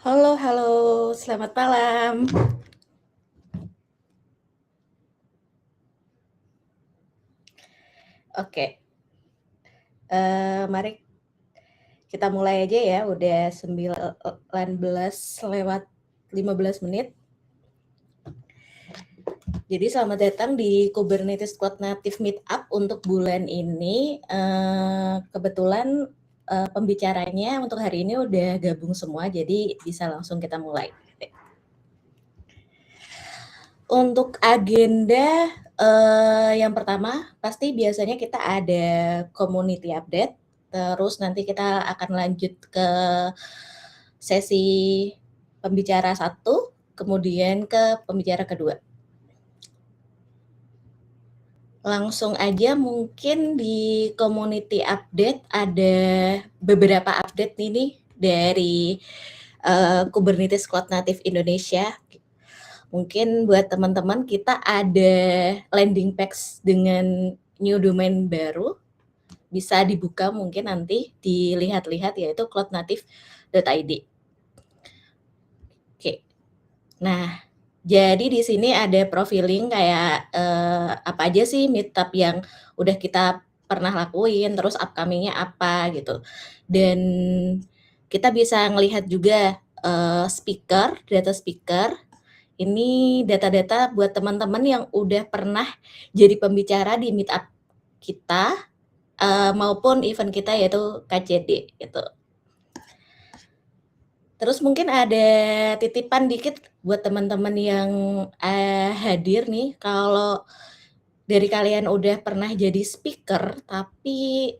Halo halo, selamat malam. Oke, mari kita mulai aja ya, udah 19 lewat 15 menit. Jadi selamat datang di Kubernetes Cloud Native Meetup untuk bulan ini. Kebetulan pembicaranya untuk hari ini udah gabung semua, jadi bisa langsung kita mulai. Untuk agenda yang pertama pasti biasanya kita ada community update, terus nanti kita akan lanjut ke sesi pembicara 1, kemudian ke pembicara kedua. Langsung aja mungkin di community update ada beberapa update ini dari Kubernetes Cloud Native Indonesia. Mungkin buat teman-teman kita ada landing page dengan new domain baru, bisa dibuka mungkin nanti dilihat-lihat, yaitu cloudnative.id. Oke. Nah, jadi di sini ada profiling kayak apa aja sih meetup yang udah kita pernah lakuin, terus upcoming-nya apa gitu. Dan kita bisa ngelihat juga data speaker. Ini data-data buat teman-teman yang udah pernah jadi pembicara di meetup kita maupun event kita yaitu KCD gitu. Terus mungkin ada titipan dikit buat teman-teman yang hadir nih, kalau dari kalian udah pernah jadi speaker tapi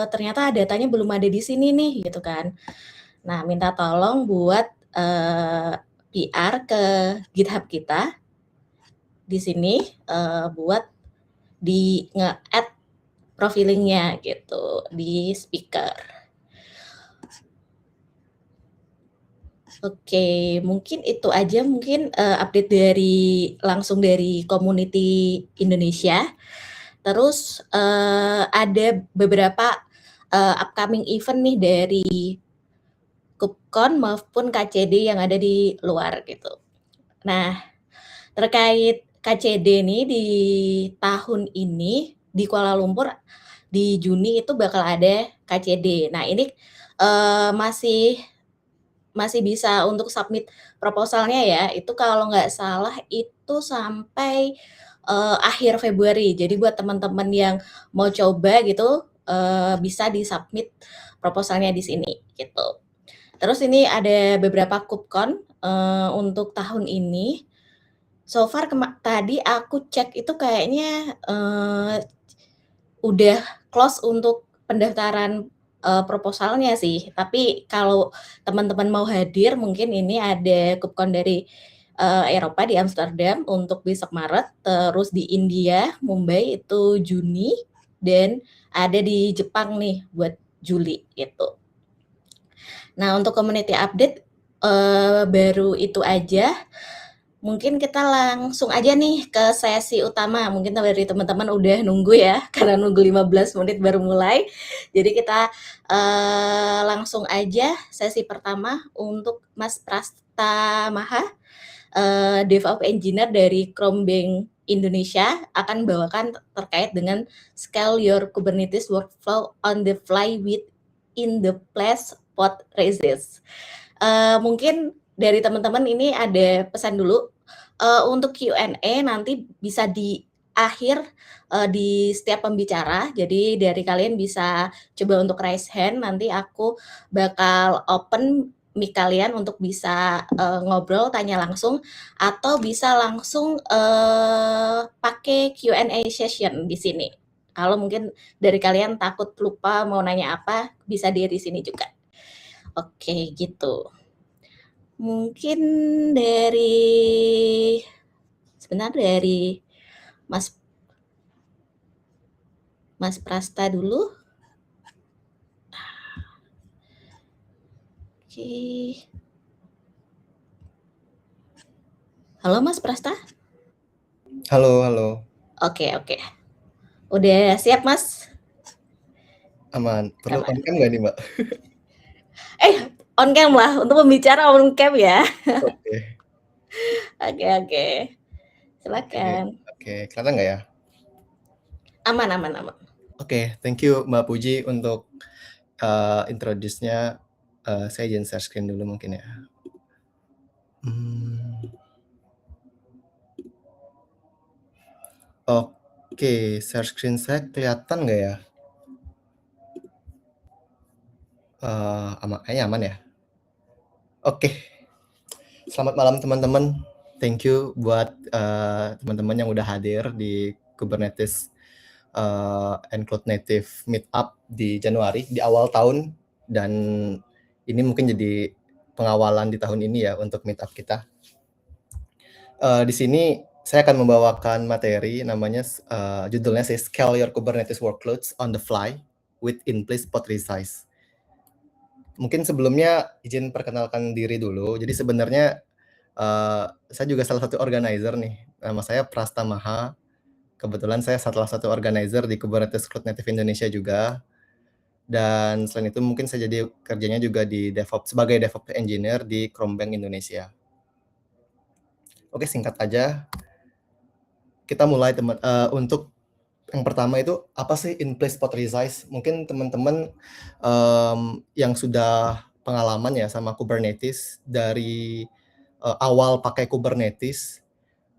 ternyata datanya belum ada di sini nih gitu kan. Nah, minta tolong buat PR ke GitHub kita di sini buat di nge-add profilingnya gitu di speaker. Oke, mungkin itu aja mungkin update langsung dari community Indonesia. Terus ada beberapa upcoming event nih dari KubeCon maupun KCD yang ada di luar gitu. Nah, terkait KCD nih di tahun ini di Kuala Lumpur di Juni itu bakal ada KCD. Nah, ini masih bisa untuk submit proposalnya ya, itu kalau nggak salah itu sampai akhir Februari. Jadi buat teman-teman yang mau coba gitu bisa di-submit proposalnya di sini gitu. Terus ini ada beberapa KubeCon untuk tahun ini. So far tadi aku cek itu kayaknya udah close untuk pendaftaran proposalnya sih. Tapi kalau teman-teman mau hadir, mungkin ini ada KubeCon dari Eropa di Amsterdam untuk besok Maret, terus di India, Mumbai itu Juni, dan ada di Jepang nih buat Juli gitu. Nah, untuk community update baru itu aja. Mungkin kita langsung aja nih ke sesi utama. Mungkin dari teman-teman udah nunggu ya, karena nunggu 15 menit baru mulai. Jadi kita langsung aja sesi pertama untuk Mas Prasta Maha, DevOps Engineer dari Chromebase Indonesia, akan bawakan terkait dengan Scale Your Kubernetes Workflow on the Fly within the Place Pod Raises. Mungkin dari teman-teman ini ada pesan dulu untuk Q&A nanti bisa di akhir di setiap pembicara. Jadi dari kalian bisa coba untuk raise hand, nanti aku bakal open mic kalian untuk bisa ngobrol, tanya langsung, atau bisa langsung pakai Q&A session di sini. Kalau mungkin dari kalian takut lupa mau nanya apa, bisa di sini juga. Oke, gitu. Mungkin dari Mas Prasta dulu. Oke. Halo Mas Prasta? Halo, halo. Oke. Udah siap, Mas? Aman. Perlu Aman. on cam nggak nih, Mbak? On cam lah, untuk pembicara on cam ya. Oke. Oke. Oke Silakan. oke, kelihatan nggak ya? Aman aman aman. Oke, thank you Mbak Puji untuk, introduce-nya, saya izin share screen dulu mungkin ya. Oke, share screen saya kelihatan nggak ya? Kayaknya aman ya? Oke. Selamat malam teman-teman. Thank you buat, teman-teman yang udah hadir di Kubernetes, and Cloud Native Meetup di Januari, di awal tahun, dan ini mungkin jadi pengawalan di tahun ini ya untuk meetup kita. Di sini saya akan membawakan materi namanya, judulnya sih Scale Your Kubernetes Workloads on the Fly with In-Place Pod Resize. Mungkin sebelumnya izin perkenalkan diri dulu. Jadi sebenarnya, saya juga salah satu organizer nih. Nama saya Prasta Maha. Kebetulan saya salah satu organizer di Kubernetes Cloud Native Indonesia juga. Dan selain itu mungkin saya jadi kerjanya juga di DevOps sebagai DevOps Engineer di Chromebang Indonesia. Oke, singkat aja. Kita mulai untuk yang pertama itu apa sih In-Place Pod Resize? Mungkin teman-teman, yang sudah pengalaman ya sama Kubernetes dari, awal pakai Kubernetes,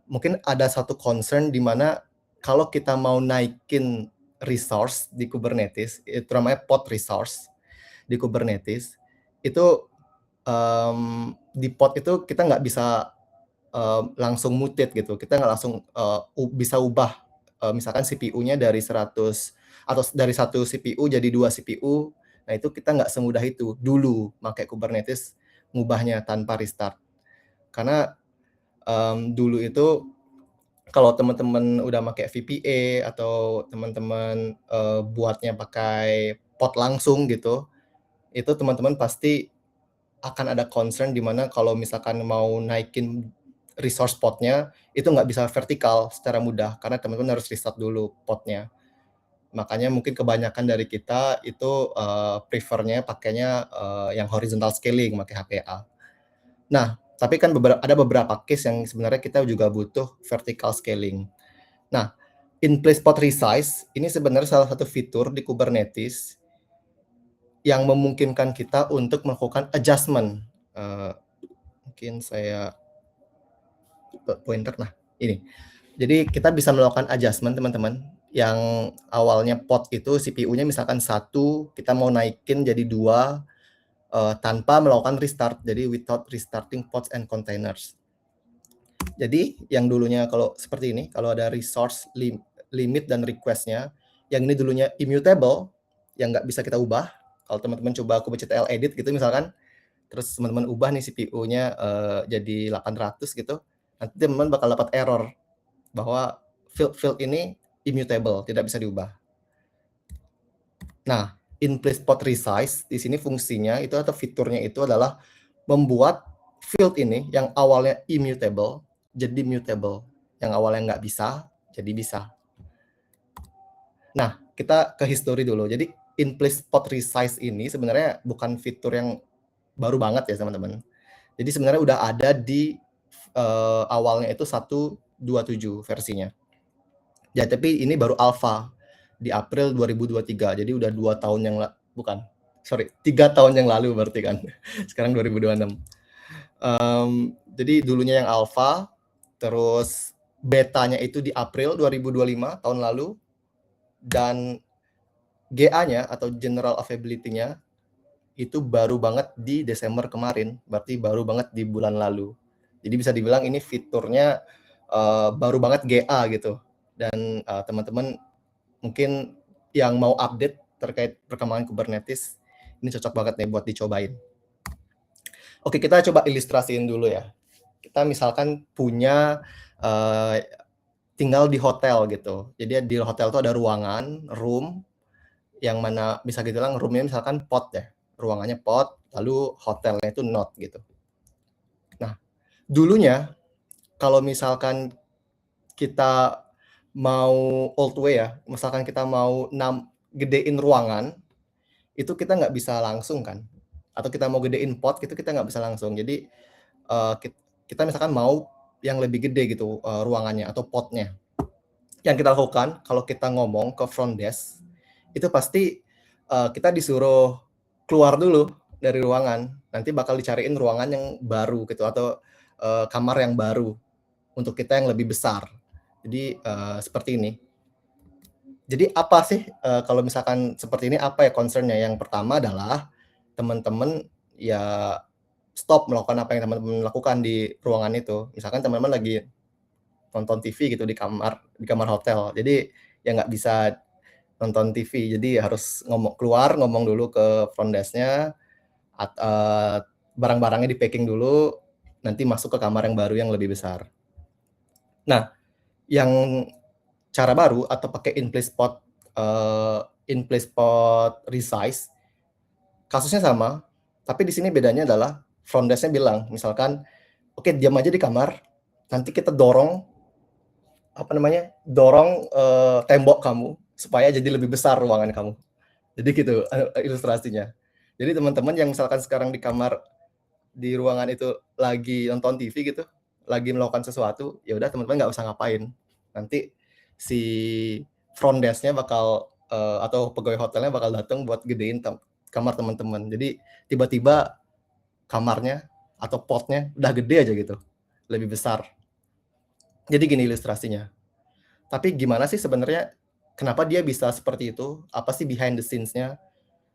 mungkin ada satu concern di mana kalau kita mau naikin resource di Kubernetes, itu namanya pod resource di Kubernetes, itu, di pod itu kita nggak bisa, langsung mutate gitu, kita nggak langsung, bisa ubah, misalkan CPU-nya dari 100 atau dari 1 CPU jadi 2 CPU, nah itu kita nggak semudah itu dulu pakai Kubernetes ngubahnya tanpa restart. Karena, dulu itu kalau teman-teman udah pakai VPA atau teman-teman, buatnya pakai pod langsung gitu, itu teman-teman pasti akan ada concern di mana kalau misalkan mau naikin resource pod-nya, itu nggak bisa vertikal secara mudah, karena teman-teman harus restart dulu pod-nya. Makanya mungkin kebanyakan dari kita itu, prefer-nya pakainya, yang horizontal scaling, pakai HPA. Nah, tapi kan ada beberapa case yang sebenarnya kita juga butuh vertical scaling. Nah, In-Place Pod Resize ini sebenarnya salah satu fitur di Kubernetes yang memungkinkan kita untuk melakukan adjustment. Mungkin saya pointer, nah ini. Jadi kita bisa melakukan adjustment teman-teman, yang awalnya pod itu CPU-nya misalkan 1, kita mau naikin jadi 2, tanpa melakukan restart, jadi without restarting pods and containers. Jadi yang dulunya kalau seperti ini, kalau ada resource limit dan request-nya, yang ini dulunya immutable, yang nggak bisa kita ubah. Kalau teman-teman coba kubectl edit gitu misalkan, terus teman-teman ubah nih CPU-nya, jadi 800 gitu, nanti teman-teman bakal dapat error bahwa field ini immutable, tidak bisa diubah. Nah, In-Place Pod Resize di sini fungsinya itu atau fiturnya itu adalah membuat field ini yang awalnya immutable jadi mutable, yang awalnya nggak bisa jadi bisa. Nah, kita ke history dulu. Jadi In-Place Pod Resize ini sebenarnya bukan fitur yang baru banget ya teman-teman. Jadi sebenarnya udah ada di awalnya itu 1.27 versinya. Ya, tapi ini baru alpha di April 2023. Jadi udah 2 tahun yang bukan, sorry, 3 tahun yang lalu berarti kan. Sekarang 2026. Jadi dulunya yang alpha, terus betanya itu di April 2025 tahun lalu, dan GA-nya atau General Availability-nya itu baru banget di Desember kemarin, berarti baru banget di bulan lalu. Jadi bisa dibilang ini fiturnya baru banget GA gitu. Dan teman-teman mungkin yang mau update terkait perkembangan Kubernetes, ini cocok banget nih buat dicobain. Oke, kita coba ilustrasiin dulu ya. Kita misalkan punya tinggal di hotel gitu. Jadi di hotel itu ada ruangan, room, yang mana bisa kita bilang room-nya misalkan pod ya. Ruangannya pod, lalu hotelnya itu not gitu. Nah, dulunya kalau misalkan kita mau old way ya, misalkan kita mau gedein ruangan, itu kita nggak bisa langsung kan. atau kita mau gedein pot gitu kita nggak bisa langsung. Jadi kita misalkan mau yang lebih gede gitu ruangannya atau potnya. Yang kita lakukan kalau kita ngomong ke front desk itu pasti kita disuruh keluar dulu dari ruangan. Nanti bakal dicariin ruangan yang baru gitu atau kamar yang baru untuk kita yang lebih besar. Jadi seperti ini. Jadi apa sih kalau misalkan seperti ini apa ya concern-nya? Yang pertama adalah teman-teman ya stop melakukan apa yang teman-teman lakukan di ruangan itu. Misalkan teman-teman lagi nonton TV gitu di kamar hotel. Jadi ya nggak bisa nonton TV. Jadi harus keluar ngomong dulu ke front desk-nya, barang-barangnya di-packing dulu, nanti masuk ke kamar yang baru yang lebih besar. Nah, yang cara baru atau pakai in place spot resize, kasusnya sama, tapi di sini bedanya adalah front desk-nya bilang, misalkan, oke diam aja di kamar, nanti kita dorong tembok kamu supaya jadi lebih besar ruangan kamu. Jadi gitu ilustrasinya. Jadi teman-teman yang misalkan sekarang di ruangan itu lagi nonton TV gitu, lagi melakukan sesuatu, ya udah teman-teman nggak usah ngapain. Nanti si front desk-nya atau pegawai hotelnya bakal datang buat gedein kamar teman-teman. Jadi tiba-tiba kamarnya atau potnya udah gede aja gitu, lebih besar. Jadi gini ilustrasinya. Tapi gimana sih sebenarnya kenapa dia bisa seperti itu? Apa sih behind the scenes-nya?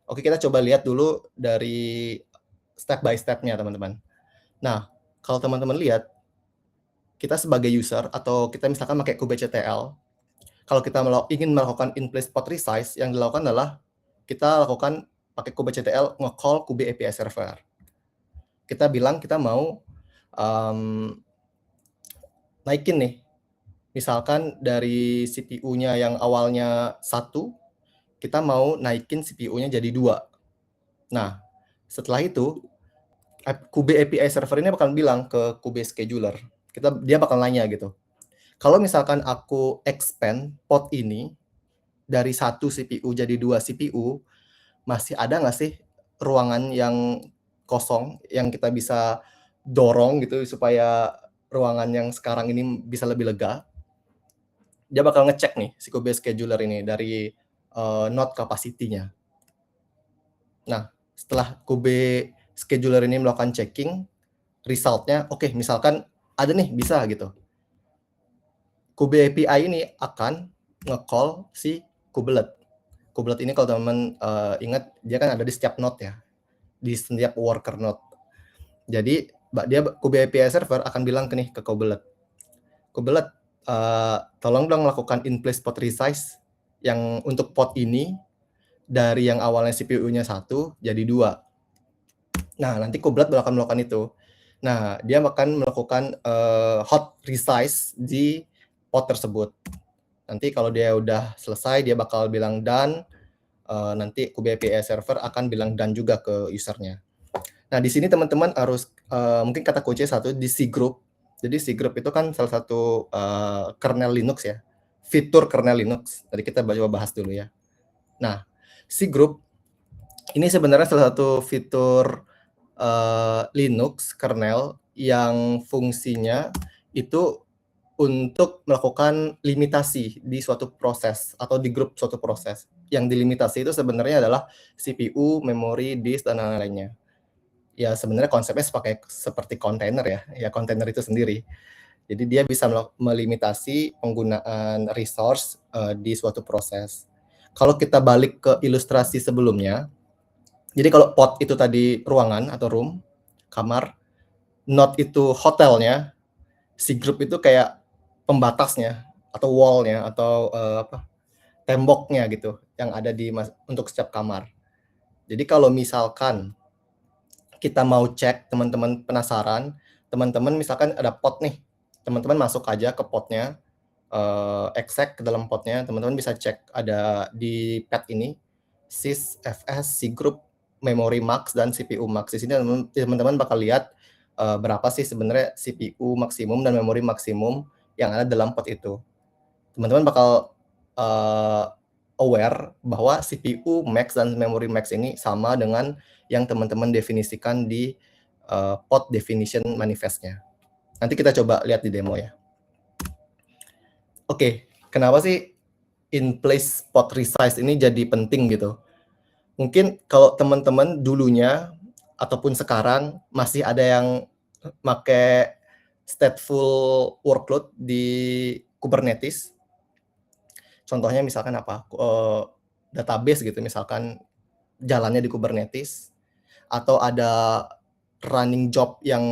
Oke, kita coba lihat dulu dari step by step-nya, teman-teman. Nah, kalau teman-teman lihat, kita sebagai user atau kita misalkan pakai kubectl, kalau kita ingin melakukan in place spot resize, yang dilakukan adalah kita lakukan pakai kubectl nge-call kube API server. Kita bilang kita mau naikin nih, misalkan dari CPU-nya yang awalnya 1, kita mau naikin CPU-nya jadi 2. Nah, setelah itu, kube API server ini bakal bilang ke kube scheduler. Dia bakal nanya gitu. Kalau misalkan aku expand pot ini dari 1 CPU jadi 2 CPU, masih ada nggak sih ruangan yang kosong yang kita bisa dorong gitu supaya ruangan yang sekarang ini bisa lebih lega? Dia bakal ngecek nih si kube scheduler ini dari node capacity-nya. Nah, setelah kube scheduler ini melakukan checking, result-nya oke, misalkan ada nih bisa gitu. Kube API ini akan nge-call si kubelet. Kubelet ini kalau teman-teman ingat dia kan ada di setiap node ya, di setiap worker node. Jadi dia kube API server akan bilang ke kubelet, kubelet tolong dong lakukan in place pot resize yang untuk pot ini dari yang awalnya CPU-nya 1 jadi 2. Nah, nanti kubelet akan melakukan itu. Nah, dia akan melakukan hot resize di pot tersebut. Nanti kalau dia udah selesai, dia bakal bilang done. Nanti kube API server akan bilang done juga ke usernya. Nah, di sini teman-teman harus mungkin kata kunci satu di cgroup. Jadi cgroup itu kan salah satu kernel Linux ya, fitur kernel Linux. Tadi kita coba bahas dulu ya. Nah, cgroup ini sebenarnya salah satu fitur Linux kernel yang fungsinya itu untuk melakukan limitasi di suatu proses atau di grup suatu proses. Yang dilimitasi itu sebenarnya adalah CPU, memori, disk, dan lain-lainnya. Ya sebenarnya konsepnya seperti kontainer ya kontainer itu sendiri. Jadi dia bisa melimitasi penggunaan resource di suatu proses. Kalau kita balik ke ilustrasi sebelumnya, jadi kalau pot itu tadi ruangan atau room, kamar, node itu hotelnya, cgroup itu kayak pembatasnya atau wall-nya atau temboknya gitu yang ada untuk setiap kamar. Jadi kalau misalkan kita mau cek, teman-teman penasaran, teman-teman misalkan ada pot nih, teman-teman masuk aja ke potnya, exec ke dalam potnya, teman-teman bisa cek ada di pad ini, sys, fs, cgroup, memory max, dan CPU max. Di sini teman-teman bakal lihat berapa sih sebenarnya CPU maksimum dan memori maksimum yang ada dalam pot itu. Teman-teman bakal aware bahwa CPU max dan memory max ini sama dengan yang teman-teman definisikan di pod definition manifestnya. Nanti kita coba lihat di demo ya. Oke, kenapa sih in place pod resize ini jadi penting gitu? Mungkin kalau teman-teman dulunya ataupun sekarang masih ada yang pakai stateful workload di Kubernetes. Contohnya misalkan apa? Database gitu, misalkan jalannya di Kubernetes, atau ada running job yang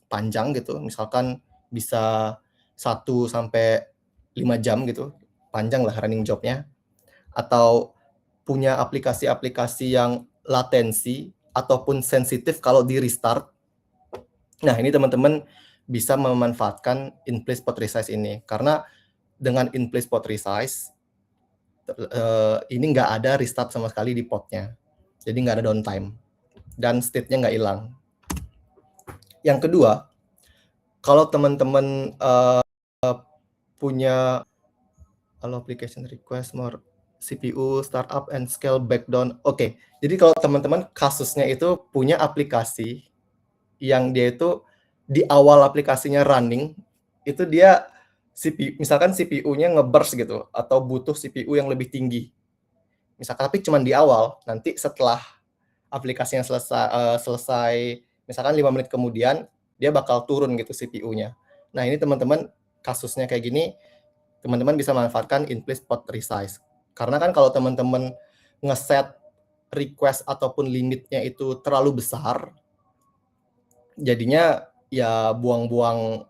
panjang gitu, misalkan bisa 1 sampai 5 jam gitu, panjang lah running job-nya, atau punya aplikasi-aplikasi yang latensi ataupun sensitif kalau di restart. Nah, ini teman-teman bisa memanfaatkan in place pod resize ini, karena dengan in place pod resize ini nggak ada restart sama sekali di podnya, jadi nggak ada downtime dan state-nya nggak hilang. Yang kedua, kalau teman-teman punya allow application request more CPU startup and scale back down. Oke, jadi kalau teman-teman kasusnya itu punya aplikasi yang dia itu di awal aplikasinya running, itu dia misalkan CPU-nya nge-burst gitu, atau butuh CPU yang lebih tinggi. Misalkan tapi cuma di awal, nanti setelah aplikasinya selesai misalkan 5 menit kemudian, dia bakal turun gitu CPU-nya. Nah, ini teman-teman kasusnya kayak gini, teman-teman bisa manfaatkan in place pod resize. Karena kan kalau teman-teman ngeset request ataupun limitnya itu terlalu besar, jadinya ya buang-buang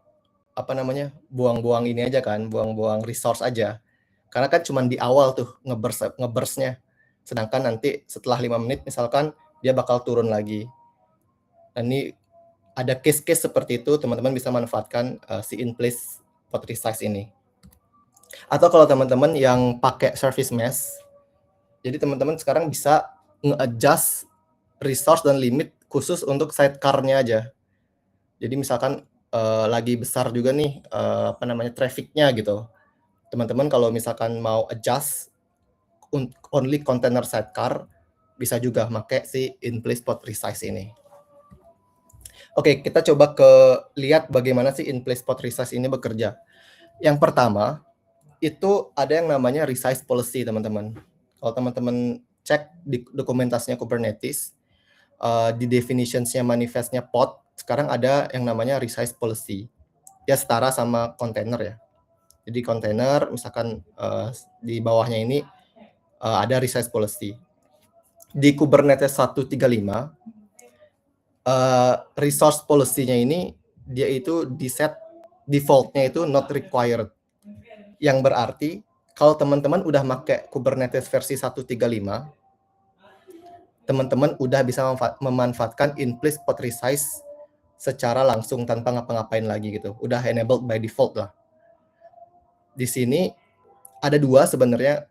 buang-buang ini aja kan, buang-buang resource aja. Karena kan cuma di awal tuh ngeburst-nya. Sedangkan nanti setelah 5 menit misalkan dia bakal turun lagi. Dan ini ada case-case seperti itu, teman-teman bisa manfaatkan si in place pod resize ini. Atau kalau teman-teman yang pakai service mesh, jadi teman-teman sekarang bisa nge-adjust resource dan limit khusus untuk sidecar-nya aja. Jadi misalkan lagi besar juga nih traffic-nya gitu. Teman-teman kalau misalkan mau adjust only container sidecar, bisa juga pakai si in place pod resize ini. Oke, kita coba lihat bagaimana sih in place pod resize ini bekerja. Yang pertama, itu ada yang namanya resize policy, teman-teman. Kalau teman-teman cek di dokumentasinya Kubernetes, di definitions-nya manifest-nya pod, sekarang ada yang namanya resize policy. Ya setara sama container ya. Jadi container, misalkan di bawahnya ini ada resize policy. Di Kubernetes 1.35, resource policy-nya ini, dia itu di set default-nya itu not required. Yang berarti kalau teman-teman udah pakai Kubernetes versi 1.35, teman-teman udah bisa memanfaatkan in place pod resize secara langsung tanpa ngapa-ngapain lagi gitu. Udah enabled by default lah. Di sini ada dua sebenarnya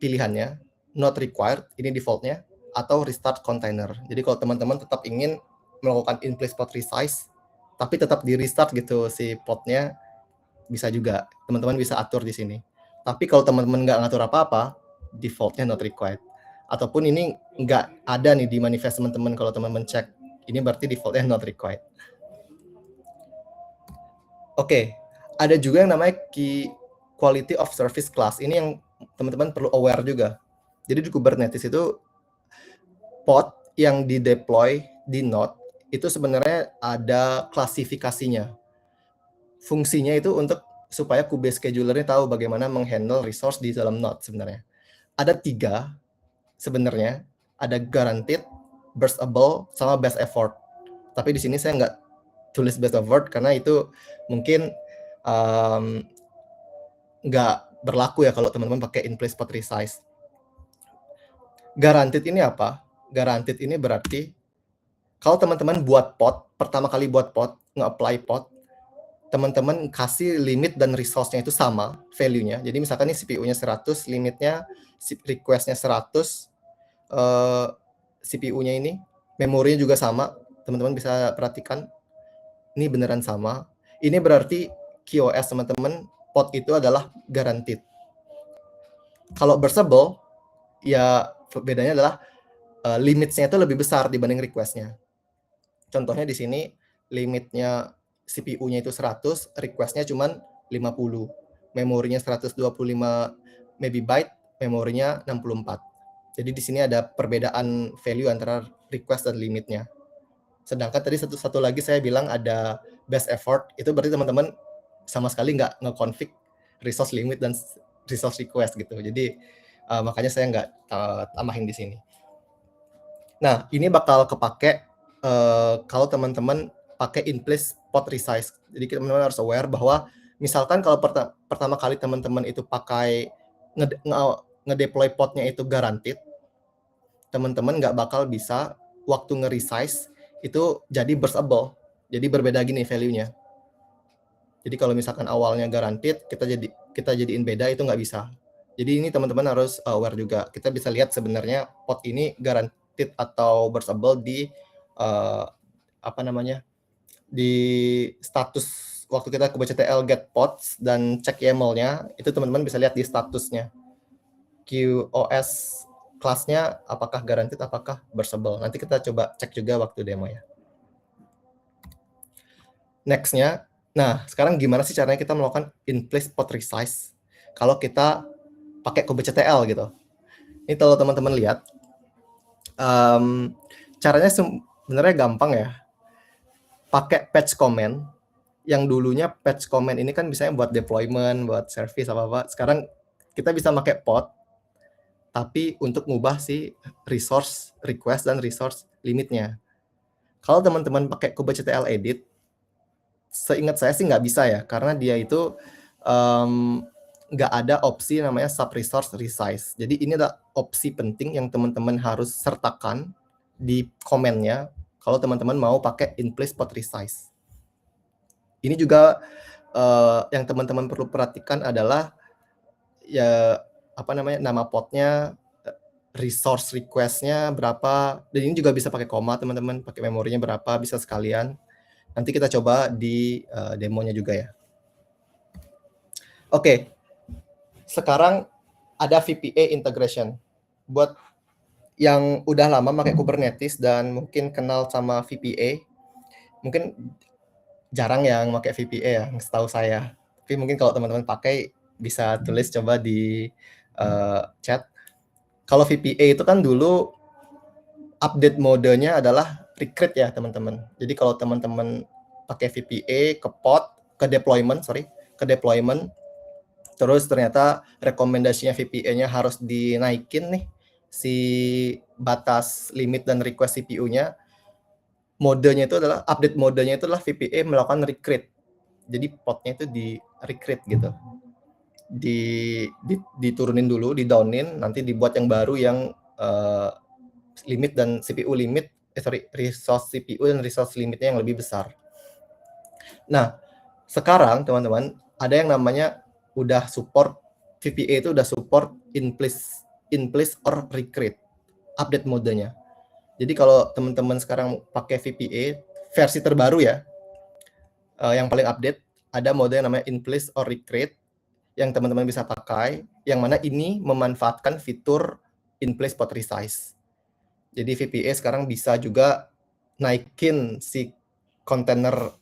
pilihannya, not required, ini defaultnya, atau restart container. Jadi kalau teman-teman tetap ingin melakukan in place pod resize, tapi tetap di restart gitu si podnya, bisa juga, teman-teman bisa atur di sini. Tapi kalau teman-teman nggak ngatur apa-apa, defaultnya not required. Ataupun ini nggak ada nih di manifest teman-teman, kalau teman-teman cek, ini berarti defaultnya not required. Oke, ada juga yang namanya key quality of service class. Ini yang teman-teman perlu aware juga. Jadi di Kubernetes itu pod yang di deploy di node itu sebenarnya ada klasifikasinya. Fungsinya itu untuk supaya Kube scheduler-nya tahu bagaimana menghandle resource di dalam node sebenarnya. Ada 3 sebenarnya, ada guaranteed, burstable, sama best effort. Tapi di sini saya nggak tulis best effort karena itu mungkin nggak berlaku ya kalau teman-teman pakai in place pod resize. Guaranteed ini apa? Guaranteed ini berarti kalau teman-teman buat pod, pertama kali buat pod, nge-apply pod, teman-teman kasih limit dan resource-nya itu sama value-nya. Jadi misalkan ini CPU-nya 100, limitnya request-nya 100, CPU-nya ini, memorinya juga sama. Teman-teman bisa perhatikan, ini beneran sama. Ini berarti QoS teman-teman, pod itu adalah guaranteed. Kalau burstable, ya bedanya adalah limits-nya itu lebih besar dibanding request-nya. Contohnya di sini limitnya CPU-nya itu 100, request-nya cuman 50. Memorinya 125 megabyte, memorinya 64. Jadi di sini ada perbedaan value antara request dan limitnya. Sedangkan tadi satu lagi saya bilang ada best effort, itu berarti teman-teman sama sekali nggak nge-config resource limit dan resource request gitu. Jadi makanya saya nggak tambahin di sini. Nah, ini bakal kepake kalau teman-teman pakai in place pod resize. Jadi teman-teman harus aware bahwa misalkan kalau pertama kali teman-teman itu pakai ngedeploy podnya itu guaranteed, teman-teman nggak bakal bisa waktu nge-resize itu jadi burstable. Jadi berbeda gini value-nya. Jadi kalau misalkan awalnya guaranteed, kita jadiin beda itu nggak bisa. Jadi ini teman-teman harus aware juga. Kita bisa lihat sebenarnya pod ini guaranteed atau burstable di di status waktu kita ke kubectl get pods dan cek YAML-nya, itu teman-teman bisa lihat di statusnya. QoS kelasnya apakah guaranteed, apakah burstable. Nanti kita coba cek juga waktu demo ya. Next-nya, nah sekarang gimana sih caranya kita melakukan in place pod resize kalau kita pakai kubectl gitu. Ini kalau teman-teman lihat, caranya sebenarnya gampang ya. Pakai patch comment, yang dulunya patch comment ini kan biasanya buat deployment, buat service apa-apa. Sekarang kita bisa pakai pod, tapi untuk ngubah si resource request dan resource limitnya. Kalau teman-teman pakai kubectl edit, seingat saya sih nggak bisa ya, karena dia itu nggak ada opsi namanya sub resource resize. Jadi ini adalah opsi penting yang teman-teman harus sertakan di komennya kalau teman-teman mau pakai in place pod resize. Ini juga yang teman-teman perlu perhatikan adalah ya nama podnya, resource request-nya berapa, dan ini juga bisa pakai koma teman-teman, pakai memorinya berapa, bisa sekalian. Nanti kita coba di demonya juga ya. Oke, sekarang ada VPA integration. Buat yang udah lama pakai Kubernetes dan mungkin kenal sama VPA, mungkin jarang yang pakai VPA ya, setahu saya. Tapi mungkin kalau teman-teman pakai, bisa tulis coba di chat. Kalau VPA itu kan dulu update modenya adalah recreate ya teman-teman. Jadi kalau teman-teman pakai VPA ke pod, ke deployment, terus ternyata rekomendasinya VPA-nya harus dinaikin nih si batas limit dan request CPU-nya. Modenya itu adalah update modenya itu adalah VPA melakukan recreate. Jadi podnya itu di recreate gitu. Diturunin dulu, di downin, nanti dibuat yang baru yang limit dan CPU limit, resource CPU dan resource limitnya yang lebih besar. Nah, sekarang teman-teman ada yang namanya udah support VPA itu udah support in place or recreate update modenya. Jadi kalau teman-teman sekarang pakai VPA versi terbaru ya, yang paling update ada mode yang namanya in place or recreate yang teman-teman bisa pakai, yang mana ini memanfaatkan fitur in place pod resize. Jadi VPA sekarang bisa juga naikin si container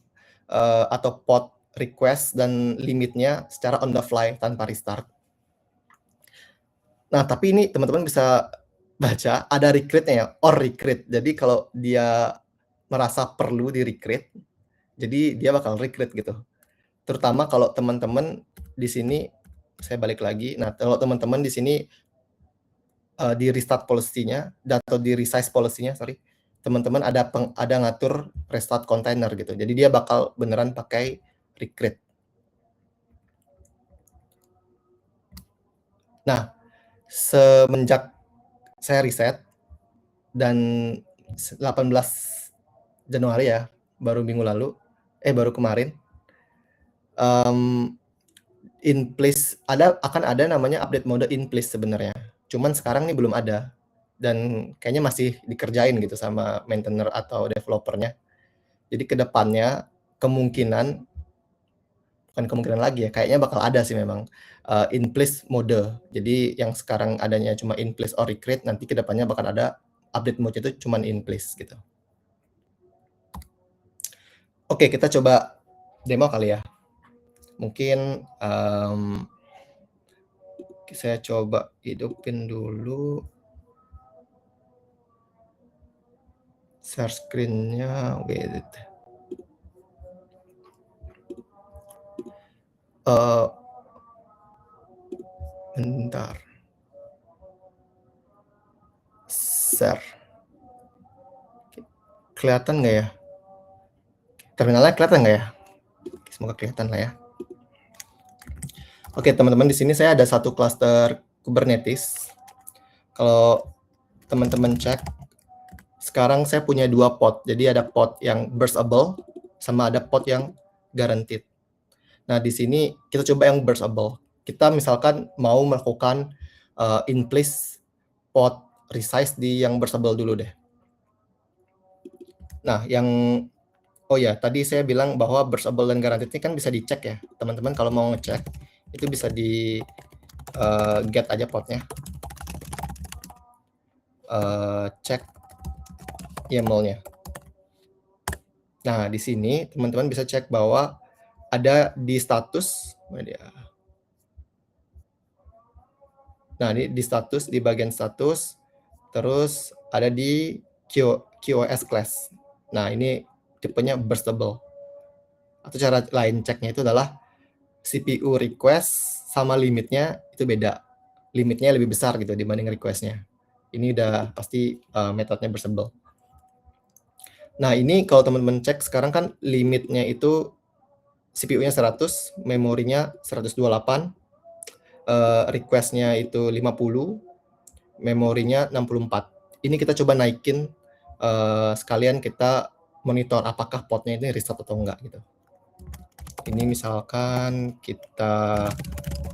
atau pod request dan limitnya secara on the fly tanpa restart. Nah, tapi ini teman-teman bisa baca ada recreate-nya ya, or recreate. Jadi kalau dia merasa perlu di recreate, jadi dia bakal recreate gitu. Terutama kalau teman-teman di sini, saya balik lagi. Nah, kalau teman-teman di sini di restart policy-nya atau di resize policy-nya, teman-teman ada ngatur restart container gitu. Jadi dia bakal beneran pakai recreate. Nah, semenjak saya riset dan 18 Januari ya, baru minggu lalu, baru kemarin, in place akan ada namanya update mode in place sebenarnya. Cuman sekarang nih belum ada dan kayaknya masih dikerjain gitu sama maintainer atau developernya. Jadi kedepannya kemungkinan bukan kemungkinan lagi ya, kayaknya bakal ada sih memang, in place mode. Jadi yang sekarang adanya cuma in place or recreate, nanti ke depannya bakal ada update mode itu cuman in place gitu. Oke, kita coba demo kali ya. Mungkin saya coba hidupin dulu share screen-nya. Wait. Bentar. Share. Kelihatan nggak ya? Terminalnya kelihatan nggak ya? Semoga kelihatan lah ya. Oke, teman-teman, di sini saya ada satu cluster Kubernetes. Kalau teman-teman cek, sekarang saya punya 2 pod. Jadi ada pod yang burstable sama ada pod yang guaranteed. Nah, di sini kita coba yang burstable. Kita misalkan mau melakukan in place pod resize di yang burstable dulu deh. Nah, oh ya, tadi saya bilang bahwa burstable dan guaranteed ini kan bisa dicek ya. Teman-teman kalau mau ngecek, itu bisa di get aja podnya. Cek YAML-nya. Nah, di sini teman-teman bisa cek bahwa ada di status, nah di status, di bagian status, terus ada di QoS class. Nah, ini tipenya burstable. Atau cara lain ceknya itu adalah CPU request sama limitnya itu beda. Limitnya lebih besar gitu dibanding requestnya. Ini udah pasti metodenya burstable. Nah, ini kalau teman-teman cek sekarang kan limitnya itu CPU-nya 100, memorinya 128, request-nya itu 50, memorinya 64. Ini kita coba naikin, sekalian kita monitor apakah podnya ini restart atau enggak gitu. Ini misalkan kita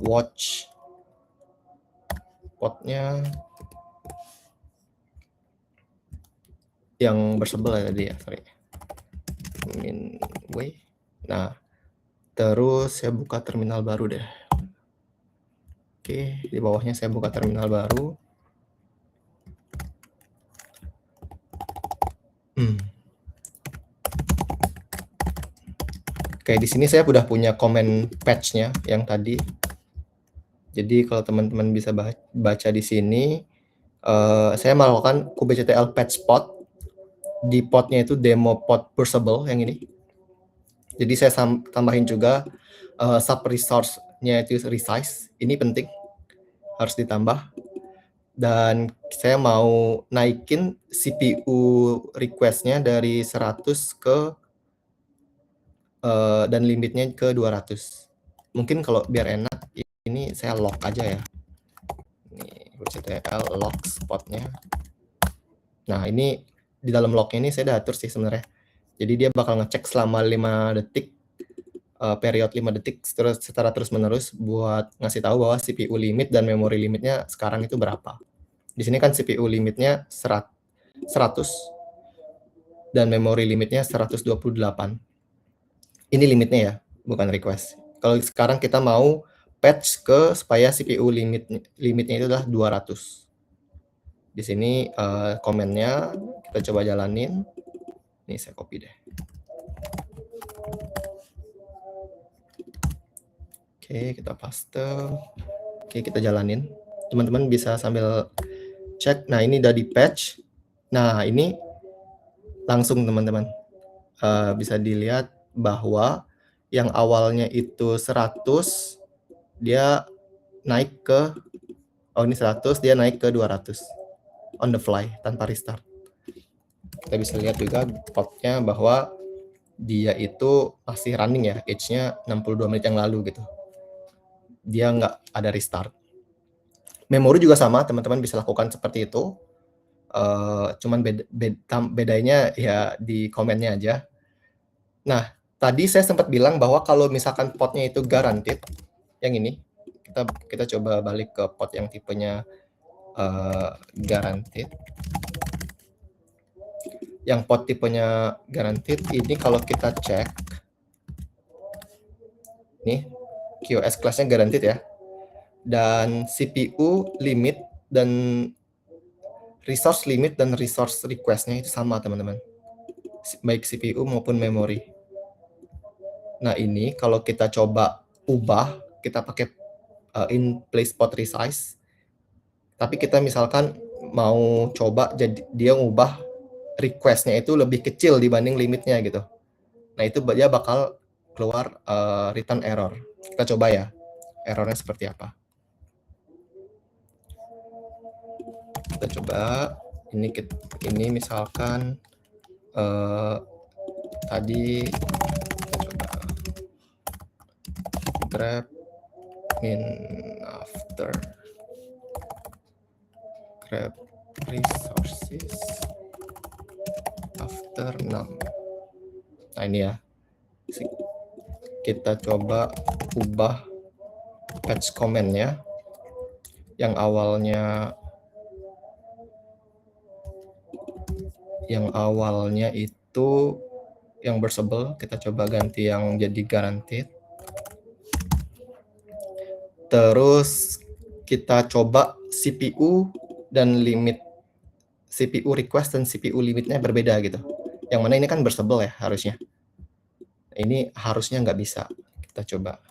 watch podnya yang burstable tadi ya, sorry. Nah, terus saya buka terminal baru deh. Oke, di bawahnya saya buka terminal baru. Oke, di sini saya udah punya comment patch-nya yang tadi. Jadi kalau teman-teman bisa baca di sini, saya melakukan kubectl patch pod. Di podnya itu demo pod burstable yang ini. Jadi saya tambahin juga sub resource-nya itu resize. Ini penting, harus ditambah. Dan saya mau naikin CPU request-nya dari 100 ke dan limitnya ke 200. Mungkin kalau biar enak, ini saya lock aja ya. Ini kubectl lock spotnya. Nah, ini di dalam locknya ini saya udah atur sih sebenarnya. Jadi dia bakal ngecek selama 5 detik, period 5 detik secara terus-menerus buat ngasih tahu bahwa CPU limit dan memori limitnya sekarang itu berapa. Di sini kan CPU limitnya 100 dan memori limitnya 128. Ini limitnya ya, bukan request. Kalau sekarang kita mau patch supaya CPU limitnya itu adalah 200. Di sini komennya kita coba jalanin. Ini saya copy deh. Oke, kita paste. Oke, kita jalanin. Teman-teman bisa sambil cek. Nah, ini udah di patch. Nah, ini langsung teman-teman bisa dilihat bahwa yang awalnya itu 100, dia naik ke, ini 100, dia naik ke 200 on the fly tanpa restart. Kita bisa lihat juga podnya bahwa dia itu masih running ya, age-nya 62 menit yang lalu gitu. Dia nggak ada restart. Memori juga sama, teman-teman bisa lakukan seperti itu. Cuman bedanya ya di komennya aja. Nah, tadi saya sempat bilang bahwa kalau misalkan podnya itu guaranteed, yang ini, kita coba balik ke pod yang tipenya guaranteed. Yang pod tipenya guaranteed ini kalau kita cek, QoS class-nya guaranteed ya. Dan CPU limit dan resource limit dan resource request-nya itu sama, teman-teman. Baik CPU maupun memori. Nah, ini kalau kita coba ubah, kita pakai in place pot resize. Tapi kita misalkan mau coba jadi dia ngubah request-nya itu lebih kecil dibanding limitnya gitu. Nah, itu dia bakal keluar return error. Kita coba ya, errornya seperti apa. Kita coba, ini misalkan tadi kita coba grab in after grab resources after num. Nah, ini ya. Kita coba ubah patch comment-nya yang awalnya itu yang bursable, kita coba ganti yang jadi guaranteed. Terus kita coba CPU dan limit, CPU request dan CPU limitnya berbeda gitu. Yang mana ini kan bursable ya harusnya. Ini harusnya nggak bisa. Kita coba.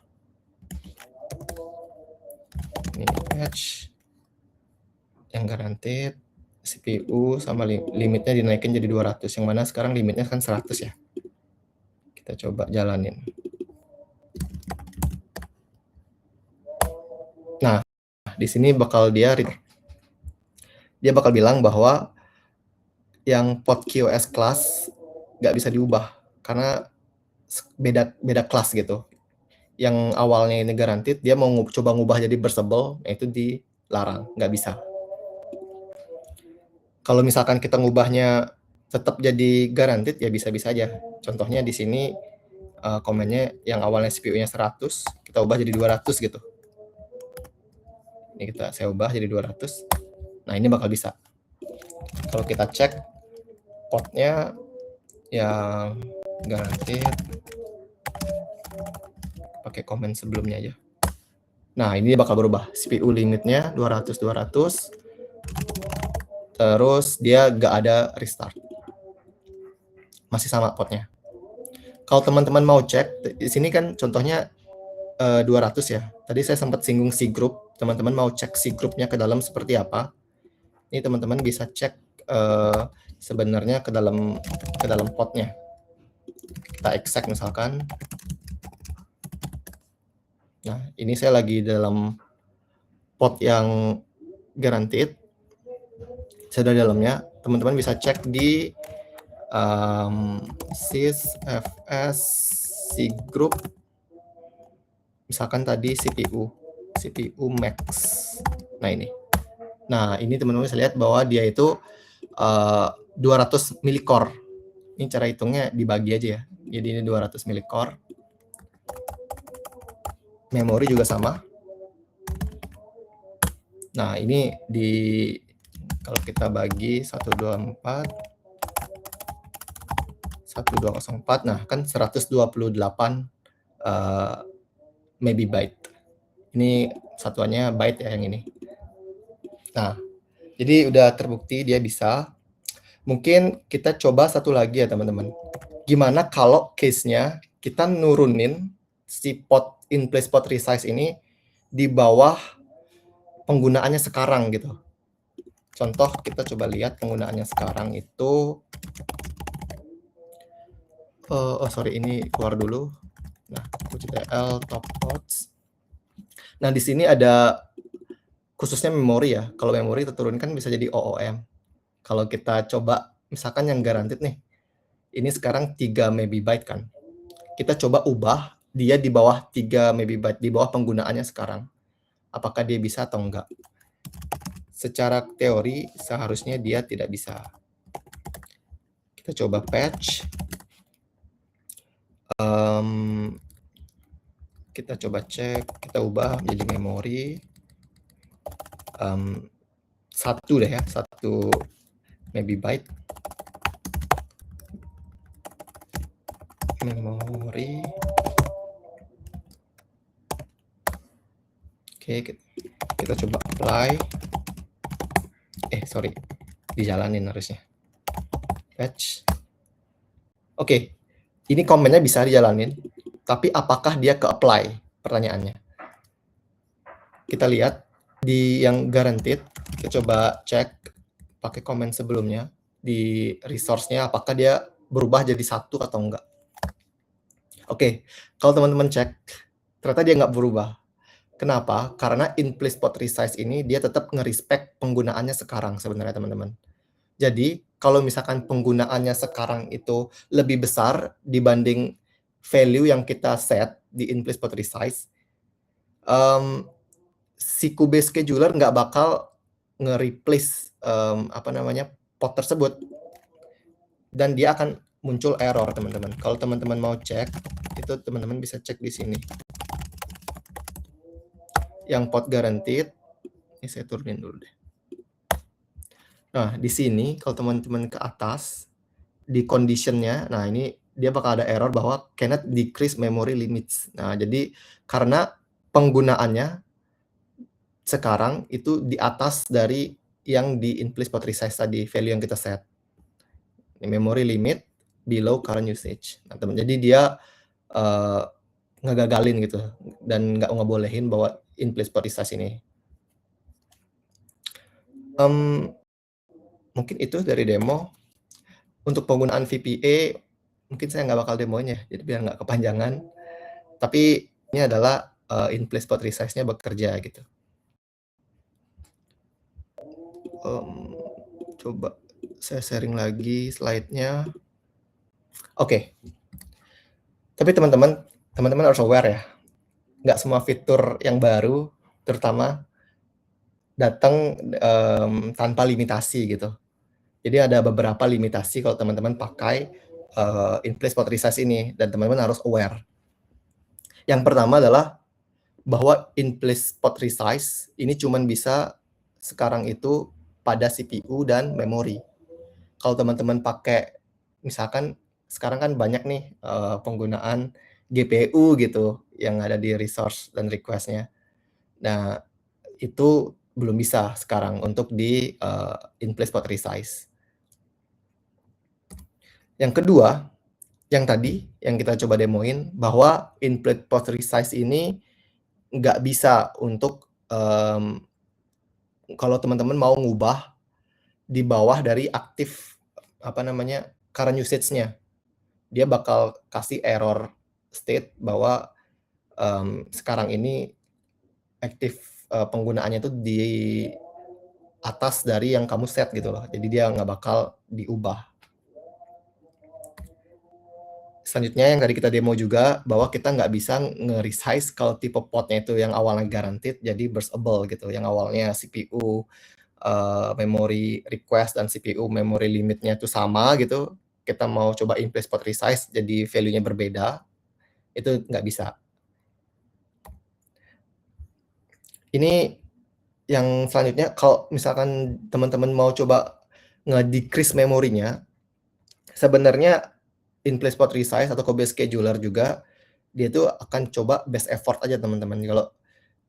Ini patch yang guaranteed, CPU sama limitnya dinaikin jadi 200. Yang mana sekarang limitnya kan 100 ya. Kita coba jalanin. Nah, di sini bakal dia bakal bilang bahwa yang pot QoS class nggak bisa diubah karena beda kelas gitu. Yang awalnya ini guaranteed, dia mau coba ngubah jadi bursable, itu dilarang, nggak bisa. Kalau misalkan kita ngubahnya tetap jadi guaranteed, ya bisa-bisa aja. Contohnya di sini komennya yang awalnya CPU-nya 100, kita ubah jadi 200 gitu. Ini saya ubah jadi 200. Nah, ini bakal bisa. Kalau kita cek potnya yang guaranteed, pakai komen sebelumnya aja. Nah, ini bakal berubah. CPU limitnya 200. Terus dia nggak ada restart. Masih sama potnya. Kalau teman-teman mau cek, di sini kan contohnya 200 ya. Tadi saya sempat singgung C group. Teman-teman mau cek C groupnya ke dalam seperti apa? Ini teman-teman bisa cek sebenarnya ke dalam potnya. Kita exec misalkan. Nah, ini saya lagi dalam pot yang guaranteed. Saya di dalamnya. Teman-teman bisa cek di sysfs C group. Misalkan tadi CPU max. Nah, ini. Nah, ini teman-teman bisa lihat bahwa dia itu 200 milicore. Ini cara hitungnya dibagi aja ya. Jadi ini 200 milicore. Memori juga sama. Nah, ini kalau kita bagi 1204, nah kan 128 megabyte. Ini satuannya byte ya yang ini. Nah, jadi udah terbukti dia bisa. Mungkin kita coba satu lagi ya teman-teman. Gimana kalau case-nya kita nurunin si in place pot resize ini di bawah penggunaannya sekarang gitu. Contoh kita coba lihat penggunaannya sekarang itu. Ini keluar dulu. Nah, QCTL top pots. Nah, di sini ada khususnya memori ya. Kalau memori kita turunkan bisa jadi OOM. Kalau kita coba misalkan yang guaranteed nih. Ini sekarang 3 megabyte kan. Kita coba ubah dia di bawah 3 megabyte, di bawah penggunaannya sekarang. Apakah dia bisa atau enggak? Secara teori seharusnya dia tidak bisa. Kita coba patch. Kita coba cek, kita ubah menjadi memori 1 deh ya, 1 megabyte memori Oke, kita coba apply. Sorry, dijalanin harusnya. Patch. Oke, ini komennya bisa dijalanin, tapi apakah dia ke-apply? Pertanyaannya. Kita lihat di yang guaranteed, kita coba cek pakai komen sebelumnya di resource-nya apakah dia berubah jadi 1 atau enggak. Oke, kalau teman-teman cek, ternyata dia nggak berubah. Kenapa? Karena in-place pot resize ini dia tetap nge-respect penggunaannya sekarang sebenarnya teman-teman. Jadi, kalau misalkan penggunaannya sekarang itu lebih besar dibanding value yang kita set di in-place pot resize, si Kube scheduler nggak bakal nge-replace pot tersebut. Dan dia akan muncul error, teman-teman. Kalau teman-teman mau cek, itu teman-teman bisa cek di sini. Yang pot guaranteed, ini saya turunin dulu deh. Nah, di sini kalau teman-teman ke atas, di condition-nya, nah ini dia bakal ada error bahwa cannot decrease memory limits. Nah, jadi karena penggunaannya sekarang itu di atas dari yang di in-place pot resize tadi, value yang kita set. Ini memory limit below current usage. Nah, teman, jadi dia ngegagalin gitu dan nggak ngebolehin bawa in-place pot resize ini. Mungkin itu dari demo. Untuk penggunaan VPA, mungkin saya nggak bakal demonya, jadi biar nggak kepanjangan. Tapi ini adalah in-place pot resize-nya bekerja gitu. Coba saya sharing lagi slide-nya. Oke. Tapi teman-teman harus aware ya, nggak semua fitur yang baru, terutama datang tanpa limitasi gitu. Jadi ada beberapa limitasi kalau teman-teman pakai in-place pot resize ini, dan teman-teman harus aware. Yang pertama adalah bahwa in-place pot resize ini cuma bisa sekarang itu pada CPU dan memori. Kalau teman-teman pakai, misalkan sekarang kan banyak nih penggunaan GPU gitu yang ada di resource dan request-nya. Nah, itu belum bisa sekarang untuk di in-place pot resize. Yang kedua, yang tadi yang kita coba demoin, bahwa in-place pot resize ini nggak bisa untuk kalau teman-teman mau ngubah di bawah dari aktif current usage-nya. Dia bakal kasih error state bahwa sekarang ini aktif penggunaannya itu di atas dari yang kamu set gitu loh. Jadi dia nggak bakal diubah. Selanjutnya yang tadi kita demo juga, bahwa kita nggak bisa nge-resize kalau tipe potnya itu yang awalnya guaranteed jadi burstable gitu. Yang awalnya CPU memory request dan CPU memory limitnya itu sama gitu. Kita mau coba in-place pot resize jadi value-nya berbeda, itu nggak bisa. Ini yang selanjutnya, kalau misalkan teman-teman mau coba nge-decrease memorinya, sebenarnya in-place pot resize atau Kobe scheduler juga, dia tuh akan coba best effort aja teman-teman. Kalau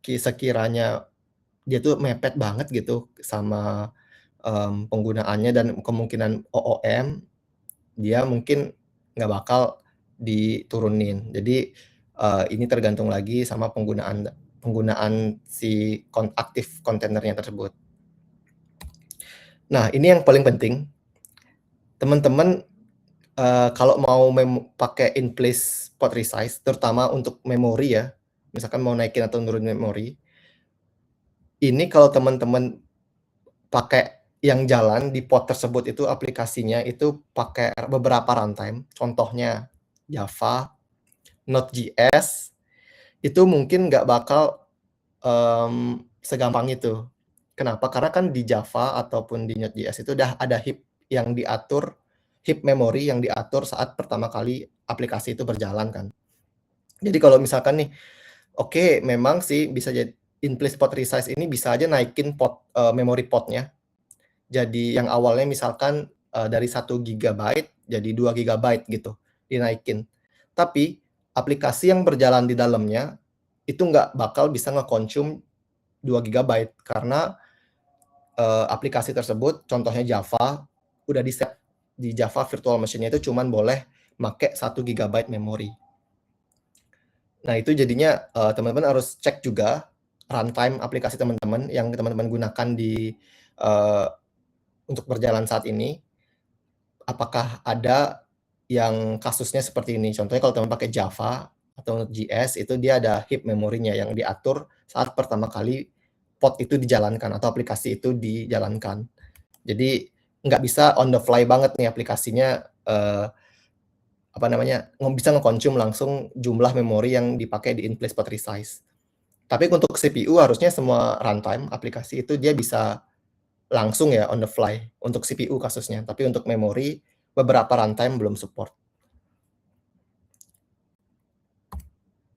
sekiranya dia tuh mepet banget gitu sama penggunaannya dan kemungkinan OOM, dia mungkin nggak bakal diturunin. Jadi ini tergantung lagi sama penggunaan si aktif kontainernya tersebut. Nah, ini yang paling penting. Teman-teman kalau mau pakai in-place pot resize, terutama untuk memori ya, misalkan mau naikin atau nurunin memori, ini kalau teman-teman pakai yang jalan di pot tersebut itu aplikasinya itu pakai beberapa runtime, contohnya Java, Node.js, itu mungkin nggak bakal segampang itu. Kenapa? Karena kan di Java ataupun di Node.js itu udah ada heap yang diatur, heap memory yang diatur saat pertama kali aplikasi itu berjalan kan. Jadi kalau misalkan nih, oke, memang sih bisa jadi in-place pot resize ini bisa aja naikin memory potnya. Jadi yang awalnya misalkan dari 1 GB jadi 2 GB gitu, dinaikin. Tapi aplikasi yang berjalan di dalamnya itu nggak bakal bisa nge-consume 2 GB karena aplikasi tersebut contohnya Java udah di-set di Java virtual machine-nya itu cuman boleh make 1 GB memori. Nah, itu jadinya teman-teman harus cek juga runtime aplikasi teman-teman yang teman-teman gunakan di untuk berjalan saat ini, apakah ada yang kasusnya seperti ini. Contohnya kalau teman pakai Java atau JS itu dia ada heap memorinya yang diatur saat pertama kali pod itu dijalankan atau aplikasi itu dijalankan. Jadi nggak bisa on the fly banget nih aplikasinya bisa nge-consume langsung jumlah memori yang dipakai di in-place pod resize. Tapi untuk CPU harusnya semua runtime aplikasi itu dia bisa langsung ya on the fly untuk CPU kasusnya. Tapi untuk memori beberapa runtime belum support.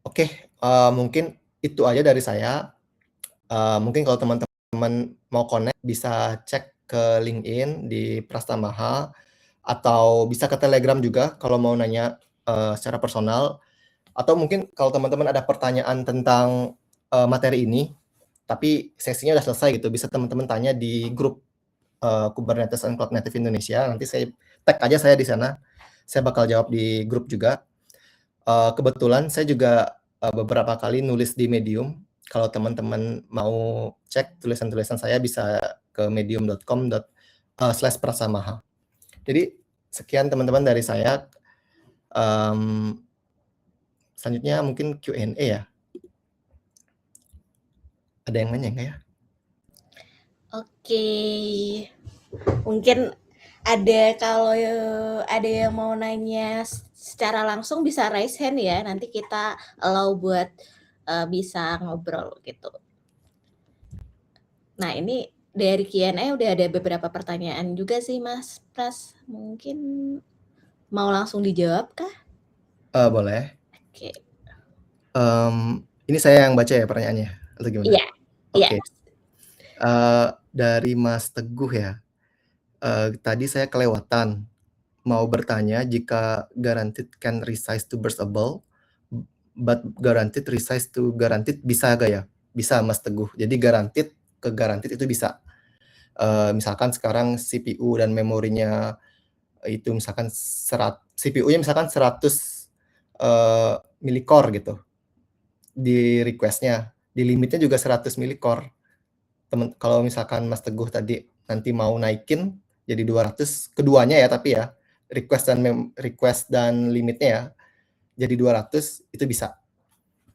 Oke, mungkin itu aja dari saya. Mungkin kalau teman-teman mau connect bisa cek ke LinkedIn di Prastamaha atau bisa ke Telegram juga kalau mau nanya secara personal. Atau mungkin kalau teman-teman ada pertanyaan tentang materi ini, tapi sesinya udah selesai gitu, bisa teman-teman tanya di grup Kubernetes and Cloud Native Indonesia. Nanti saya tag aja saya di sana. Saya bakal jawab di grup juga. Kebetulan saya juga beberapa kali nulis di Medium. Kalau teman-teman mau cek tulisan-tulisan saya bisa ke medium.com/prasamaha. Jadi sekian teman-teman dari saya. Selanjutnya mungkin Q&A ya. Ada yang nanya nggak ya? Oke, mungkin kalau ada yang mau nanya secara langsung bisa raise hand ya, nanti kita allow buat bisa ngobrol gitu. Nah, ini dari Q&A udah ada beberapa pertanyaan juga sih Mas Pras, mungkin mau langsung dijawab kah? Boleh. Oke. Ini saya yang baca ya pertanyaannya atau gimana? Iya, iya. Oke. Dari Mas Teguh ya. Tadi saya kelewatan mau bertanya jika guaranteed can resize to burstable, but guaranteed resize to guaranteed bisa nggak ya? Bisa Mas Teguh. Jadi guaranteed ke guaranteed itu bisa. Misalkan sekarang CPU dan memorinya itu misalkan CPU-nya misalkan 100 milicore gitu di request-nya, di limitnya juga 100 milicore. Kalau misalkan Mas Teguh tadi nanti mau naikin jadi 200 keduanya ya, tapi ya request dan limitnya ya jadi 200 itu bisa.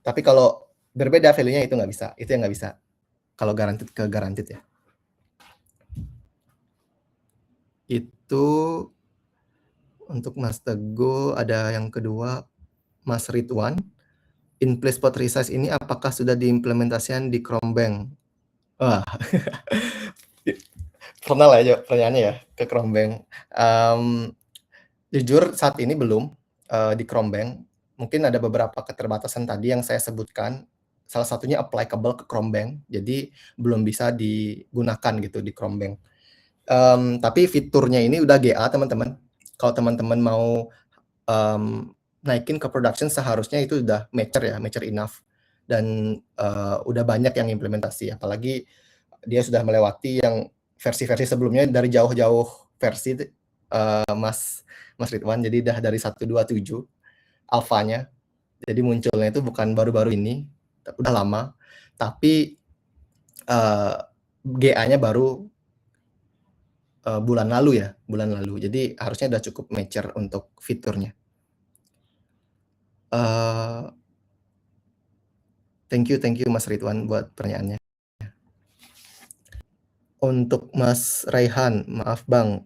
Tapi kalau berbeda value-nya itu nggak bisa, itu yang nggak bisa. Kalau guaranteed ke guaranteed ya. Itu untuk Mas Teguh. Ada yang kedua, Mas Ridwan. In place pod resize ini apakah sudah diimplementasikan di Chromebang? Wah, pernah lah ya pertanyaannya ya ke Chromebang. Jujur saat ini belum di Chromebang. Mungkin ada beberapa keterbatasan tadi yang saya sebutkan. Salah satunya applicable ke Chromebang, jadi belum bisa digunakan gitu di Chromebang. Tapi fiturnya ini udah GA teman-teman. Kalau teman-teman mau naikin ke production seharusnya itu udah mature enough. Dan udah banyak yang implementasi, apalagi dia sudah melewati yang versi-versi sebelumnya dari jauh-jauh versi Mas Ridwan, jadi udah dari 1.27 alfanya. Jadi munculnya itu bukan baru-baru ini, udah lama. Tapi GA-nya baru bulan lalu. Jadi harusnya udah cukup mature untuk fiturnya. Thank you Mas Ridwan buat pertanyaannya. Untuk Mas Raihan, maaf Bang,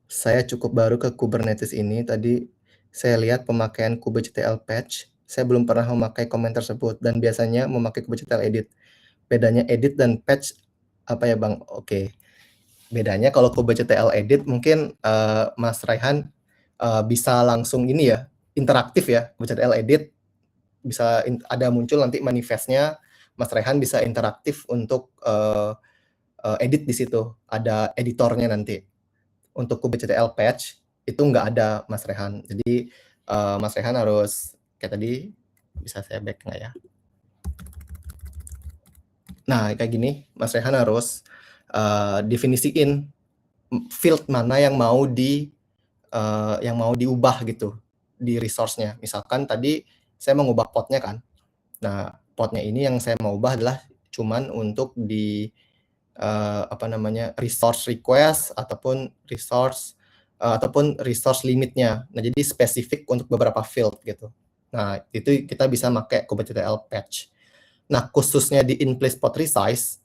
saya cukup baru ke Kubernetes ini. Tadi saya lihat pemakaian kubectl patch. Saya belum pernah memakai komen tersebut dan biasanya memakai kubectl edit. Bedanya edit dan patch apa ya Bang? Oke. Bedanya kalau kubectl edit mungkin Mas Raihan bisa langsung ini ya, interaktif ya. Kubectl edit bisa ada muncul nanti manifestnya, Mas Raihan bisa interaktif untuk edit di situ, ada editornya nanti. Untuk kubectl patch itu nggak ada Mas Rehan. Jadi Mas Rehan harus kayak tadi, bisa saya back nggak ya? Nah, kayak gini, Mas Rehan harus definisiin field mana yang mau diubah gitu di resource-nya. Misalkan tadi saya mau ngubah potnya kan. Nah, potnya ini yang saya mau ubah adalah cuman untuk di resource request ataupun resource limitnya. Nah, jadi spesifik untuk beberapa field gitu. Nah, itu kita bisa pakai kubectl patch. Nah, khususnya di in place pot resize,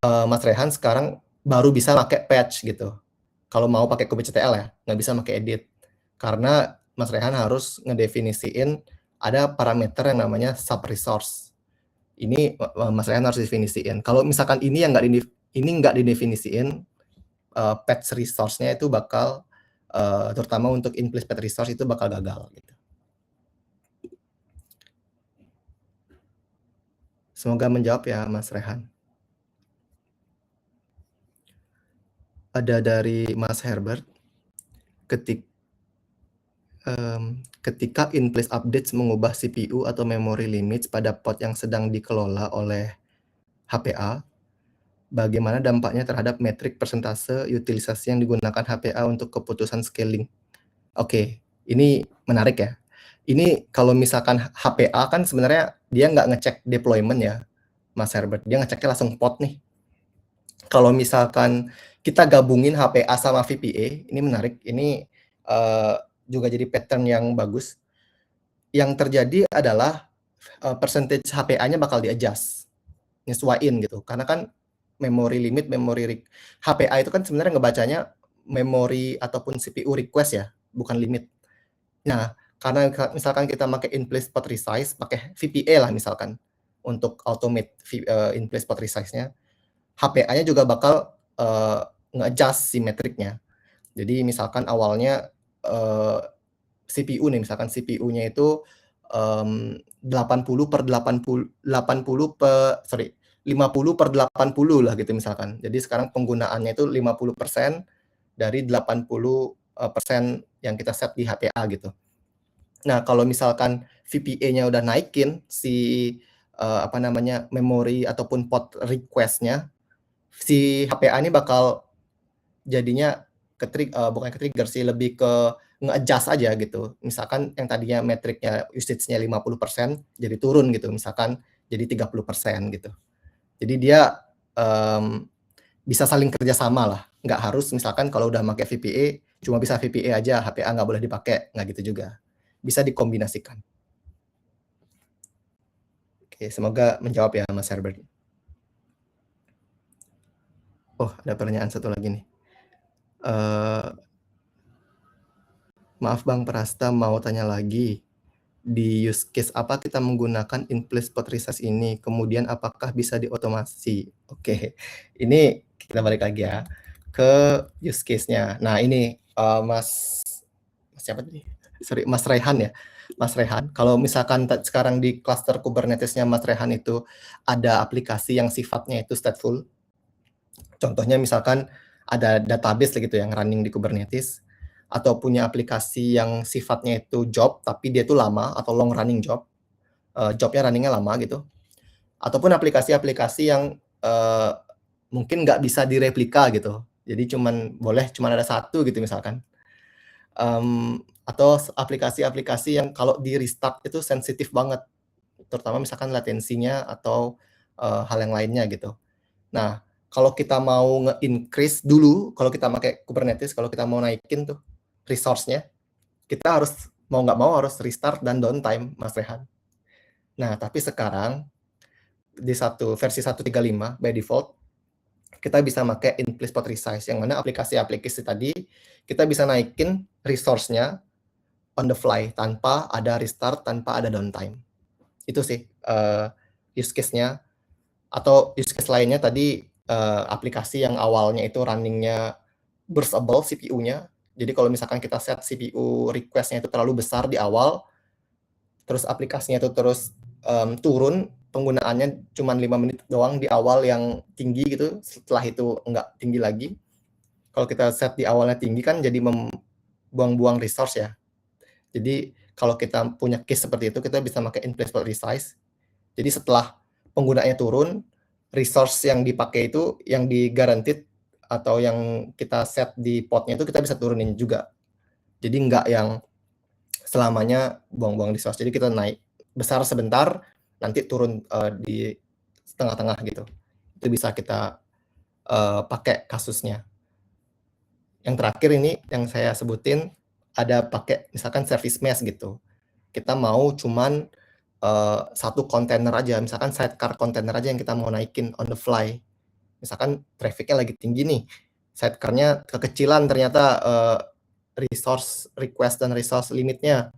Mas Rehan sekarang baru bisa pakai patch gitu. Kalau mau pakai kubectl ya, nggak bisa pakai edit. Karena Mas Rehan harus ngedefinisiin ada parameter yang namanya sub resource. Ini Mas Rehan harus definisiin. Kalau misalkan ini yang nggak didefinisiin, patch resource-nya itu bakal terutama untuk in place patch resource itu bakal gagal gitu. Semoga menjawab ya Mas Rehan. Ada dari Mas Herbert. Ketika in place updates mengubah CPU atau memory limits pada pot yang sedang dikelola oleh HPA, bagaimana dampaknya terhadap metrik persentase utilisasi yang digunakan HPA untuk keputusan scaling? Oke, ini menarik ya. Ini kalau misalkan HPA kan sebenarnya dia nggak ngecek deployment ya, Mas Herbert. Dia ngeceknya langsung pot nih. Kalau misalkan kita gabungin HPA sama VPA, ini menarik. Ini juga jadi pattern yang bagus. Yang terjadi adalah percentage HPA-nya bakal di-adjust, nyesuaiin gitu. Karena kan memory limit, HPA itu kan sebenarnya ngebacanya memori ataupun CPU request ya, bukan limit. Nah, karena misalkan kita pakai in place pot resize, pakai VPA lah misalkan untuk automate in place pot resize-nya, HPA-nya juga bakal nge-adjust si metriknya. Jadi misalkan awalnya CPU nih, misalkan CPU-nya itu 50/80 lah gitu misalkan. Jadi sekarang penggunaannya itu 50% dari 80% yang kita set di HPA gitu. Nah, kalau misalkan VPA-nya udah naikin si memori ataupun pot request-nya, si HPA ini bakal jadinya bukan ke-trigger sih, lebih ke nge-adjust aja gitu. Misalkan yang tadinya metriknya usage-nya 50% jadi turun gitu, misalkan jadi 30% gitu. Jadi dia bisa saling kerja sama lah. Nggak harus misalkan kalau udah pakai VPA, cuma bisa VPA aja, HPA nggak boleh dipakai, nggak gitu juga. Bisa dikombinasikan. Oke, semoga menjawab ya Mas Herbert. Oh, ada pertanyaan satu lagi nih. Maaf Bang Prasta, mau tanya lagi. Di use case apa kita menggunakan in place pot resize ini? Kemudian apakah bisa diotomasi? Oke, ini kita balik lagi ya ke use case-nya. Nah, ini Mas siapa tadi? Sorry, Mas Rehan ya. Mas Rehan, kalau misalkan sekarang di cluster Kubernetes-nya Mas Rehan itu ada aplikasi yang sifatnya itu stateful. Contohnya misalkan ada database gitu yang running di Kubernetes, atau punya aplikasi yang sifatnya itu job, tapi dia itu lama atau long running job, jobnya runningnya lama gitu. Ataupun aplikasi-aplikasi yang mungkin nggak bisa direplika gitu. Jadi cuman ada satu gitu misalkan. Atau aplikasi-aplikasi yang kalau di restart itu sensitif banget, terutama misalkan latensinya atau hal yang lainnya gitu. Nah, kalau kita mau nge-increase dulu, kalau kita pakai Kubernetes, kalau kita mau naikin tuh resource-nya, kita mau nggak mau harus restart dan downtime, Mas Rehan. Nah, tapi sekarang di versi 1.35 by default, kita bisa pakai in place pot resize, yang mana aplikasi-aplikasi tadi kita bisa naikin resource-nya on the fly, tanpa ada restart, tanpa ada downtime. Itu sih use case-nya. Atau use case lainnya tadi aplikasi yang awalnya itu running-nya burstable CPU-nya. Jadi kalau misalkan kita set CPU request-nya itu terlalu besar di awal, terus aplikasinya itu terus turun, penggunaannya cuma 5 menit doang di awal yang tinggi gitu, setelah itu nggak tinggi lagi. Kalau kita set di awalnya tinggi kan jadi buang-buang resource ya. Jadi kalau kita punya case seperti itu, kita bisa pakai in place pot resize. Jadi setelah penggunaannya turun, resource yang dipakai itu, yang di-guaranteed atau yang kita set di pot-nya itu kita bisa turunin juga. Jadi nggak yang selamanya buang-buang resource. Jadi kita naik besar sebentar, nanti turun, di tengah-tengah gitu. Itu bisa kita, pakai kasusnya. Yang terakhir ini yang saya sebutin, ada pakai misalkan service mesh gitu. Kita mau cuman, 1 kontainer aja, misalkan sidecar kontainer aja yang kita mau naikin on the fly. Misalkan traffic-nya lagi tinggi nih, sidecar-nya kekecilan ternyata, resource request dan resource limit-nya.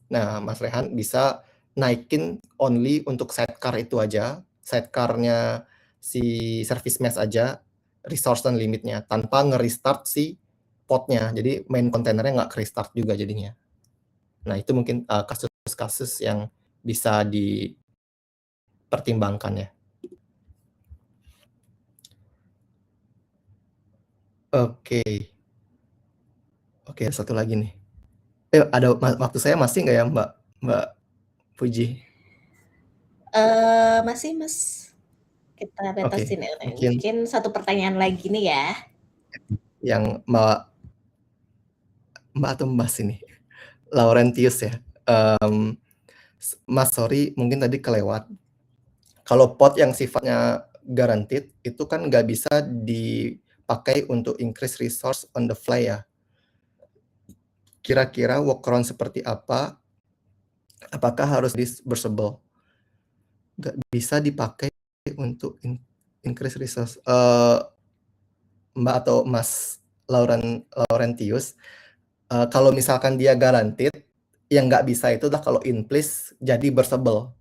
Nah, Mas Rehan bisa naikin only untuk sidecar itu aja, sidecar-nya si service mesh aja, resource dan limit-nya, tanpa nge-restart si pod-nya. Jadi main kontainernya nggak ke-restart juga jadinya. Nah, itu mungkin, kasus-kasus yang bisa dipertimbangkan ya. Oke. Oke, satu lagi nih. Ada waktu saya masih nggak ya, Mbak Puji? Masih, Mas. Kita Oke, batasin ya, mungkin mungkin 1 pertanyaan lagi nih ya. yang Mbak atau Mas ini? Laurentius ya? Mmm, Mas, sorry mungkin tadi kelewat. Kalau pot yang sifatnya guaranteed, itu kan nggak bisa dipakai untuk increase resource on the fly ya. Kira-kira workaround seperti apa? Apakah harus disbursable? Nggak bisa dipakai untuk increase resource, Mbak atau Mas Laurentius, kalau misalkan dia guaranteed, yang nggak bisa itu adalah kalau in place jadi burstable.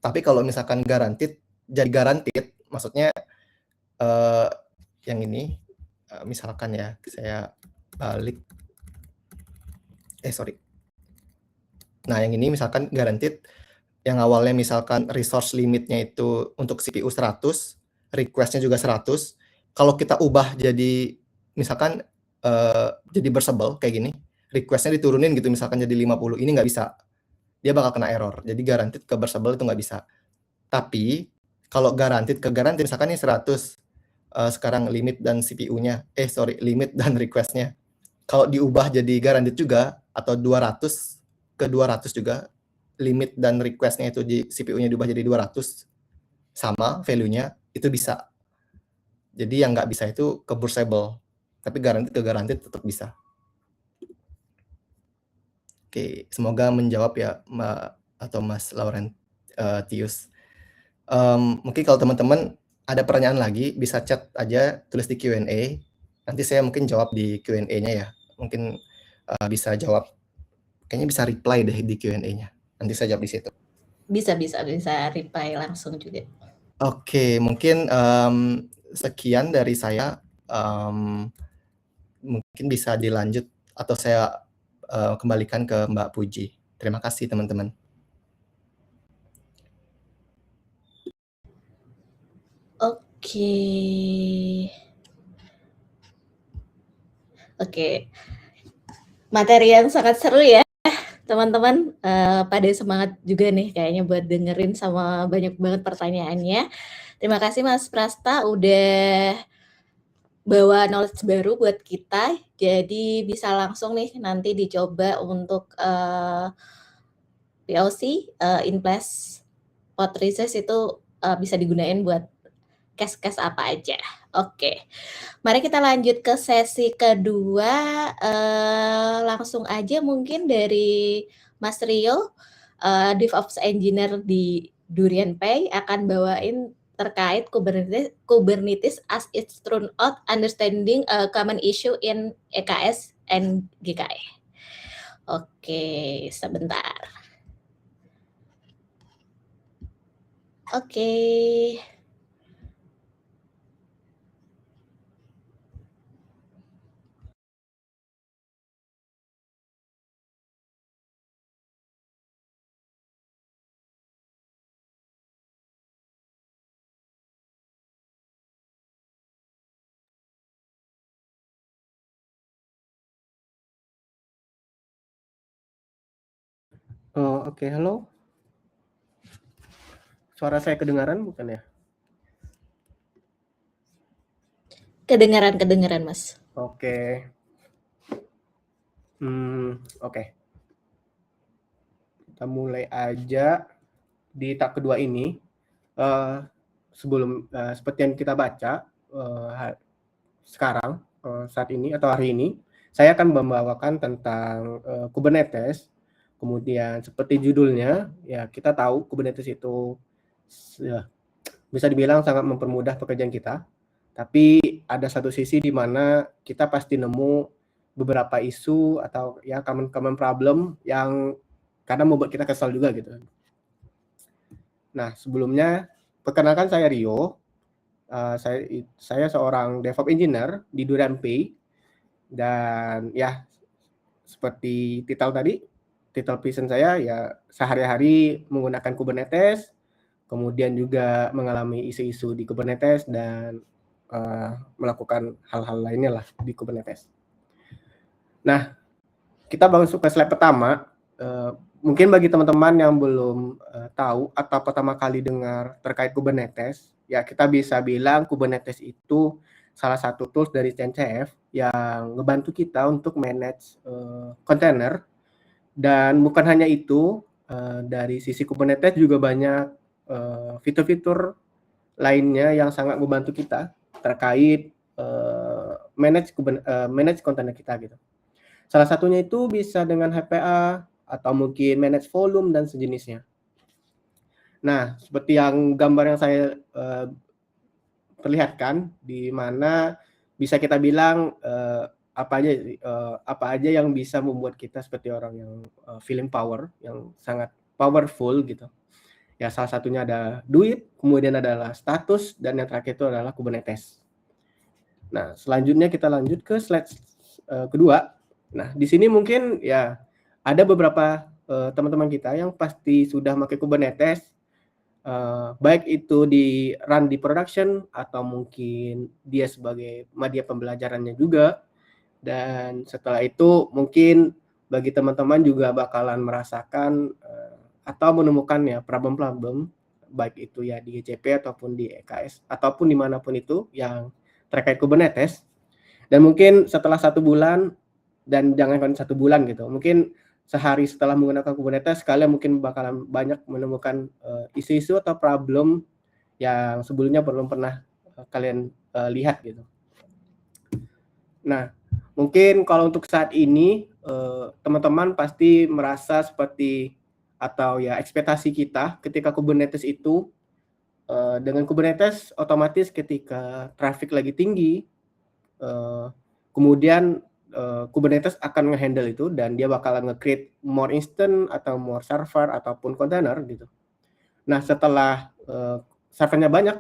Tapi kalau misalkan guaranteed, jadi guaranteed, maksudnya, eee, yang ini, misalkan ya, saya balik sorry. Nah, yang ini misalkan guaranteed, yang awalnya misalkan resource limit-nya itu untuk CPU 100, request-nya juga 100, kalau kita ubah jadi misalkan, jadi burstable kayak gini, request-nya diturunin gitu misalkan jadi 50, ini nggak bisa. Dia bakal kena error. Jadi guaranteed ke burstable itu nggak bisa. Tapi kalau guaranteed ke guaranteed misalkan ini 100, sekarang limit dan CPU-nya limit dan request-nya. Kalau diubah jadi guaranteed juga atau 200 ke 200 juga, limit dan request-nya itu di CPU-nya diubah jadi 200, sama value-nya, itu bisa. Jadi yang nggak bisa itu ke burstable, tapi guaranteed ke guaranteed tetap bisa. Oke, semoga menjawab ya Mbak atau Mas Laurentius. Mungkin kalau teman-teman ada pertanyaan lagi, bisa chat aja, tulis di Q&A. Nanti saya mungkin jawab di Q&A-nya ya. Mungkin, bisa jawab, kayaknya bisa reply deh di Q&A-nya. Nanti saya jawab di situ. Bisa reply langsung juga. Oke, mungkin, sekian dari saya, mungkin bisa dilanjut atau saya, kembalikan ke Mbak Puji. Terima kasih teman-teman. Oke. Oke. Materi yang sangat seru ya, teman-teman. Pada semangat juga nih kayaknya buat dengerin sama banyak banget pertanyaannya. Terima kasih Mas Prasta udah bawa knowledge baru buat kita. Jadi bisa langsung nih nanti dicoba untuk POC, in place pot research itu bisa digunain buat case-case apa aja. Oke, mari kita lanjut ke sesi kedua. Langsung aja mungkin dari Mas Rio, DevOps Engineer di Durian Pay akan bawain terkait Kubernetes as it's turned out, understanding a common issue in EKS and GKE. Oke, sebentar. Oke. Oh, oke. Halo? Suara saya kedengaran bukan ya? Kedengaran, Mas. Oke. Oke. Kita mulai aja di tahap kedua ini. Sebelum seperti yang kita baca sekarang saat ini atau hari ini, saya akan membawakan tentang Kubernetes. Kemudian seperti judulnya, ya kita tahu Kubernetes itu bisa dibilang sangat mempermudah pekerjaan kita. Tapi ada satu sisi di mana kita pasti nemu beberapa isu atau ya common problem yang kadang membuat kita kesal juga gitu. Nah, sebelumnya perkenalkan saya Rio. Saya seorang DevOps engineer di Duranpay, dan ya seperti title present saya ya sehari-hari menggunakan Kubernetes, kemudian juga mengalami isu-isu di Kubernetes dan melakukan hal-hal lainnya lah di Kubernetes. Nah, kita masuk ke slide pertama. Mungkin bagi teman-teman yang belum tahu atau pertama kali dengar terkait Kubernetes, ya kita bisa bilang Kubernetes itu salah satu tools dari CNCF yang ngebantu kita untuk manage kontainer. Dan bukan hanya itu, dari sisi Kubernetes juga banyak fitur-fitur lainnya yang sangat membantu kita terkait manage kontainer kita gitu. Salah satunya itu bisa dengan HPA atau mungkin manage volume dan sejenisnya. Nah, seperti yang gambar yang saya perlihatkan, di mana bisa kita bilang apa aja yang bisa membuat kita seperti orang yang feeling power, yang sangat powerful gitu. Ya, salah satunya ada duit, kemudian adalah status, dan yang terakhir itu adalah Kubernetes. Nah, selanjutnya kita lanjut ke slide kedua. Nah, di sini mungkin ya ada beberapa teman-teman kita yang pasti sudah pakai Kubernetes, baik itu di run di production atau mungkin dia sebagai media pembelajarannya juga. Dan setelah itu mungkin bagi teman-teman juga bakalan merasakan atau menemukan ya problem-problem baik itu ya di GCP ataupun di EKS ataupun dimanapun itu yang terkait Kubernetes. Dan mungkin setelah 1 bulan, dan jangankan 1 bulan gitu, mungkin sehari setelah menggunakan Kubernetes, kalian mungkin bakalan banyak menemukan isu-isu atau problem yang sebelumnya belum pernah kalian lihat gitu. Nah, mungkin kalau untuk saat ini teman-teman pasti merasa seperti atau ya ekspektasi kita ketika Kubernetes itu dengan Kubernetes otomatis ketika traffic lagi tinggi, kemudian Kubernetes akan nge-handle itu dan dia bakalan nge-create more instance atau more server ataupun container gitu. Nah, setelah servernya banyak,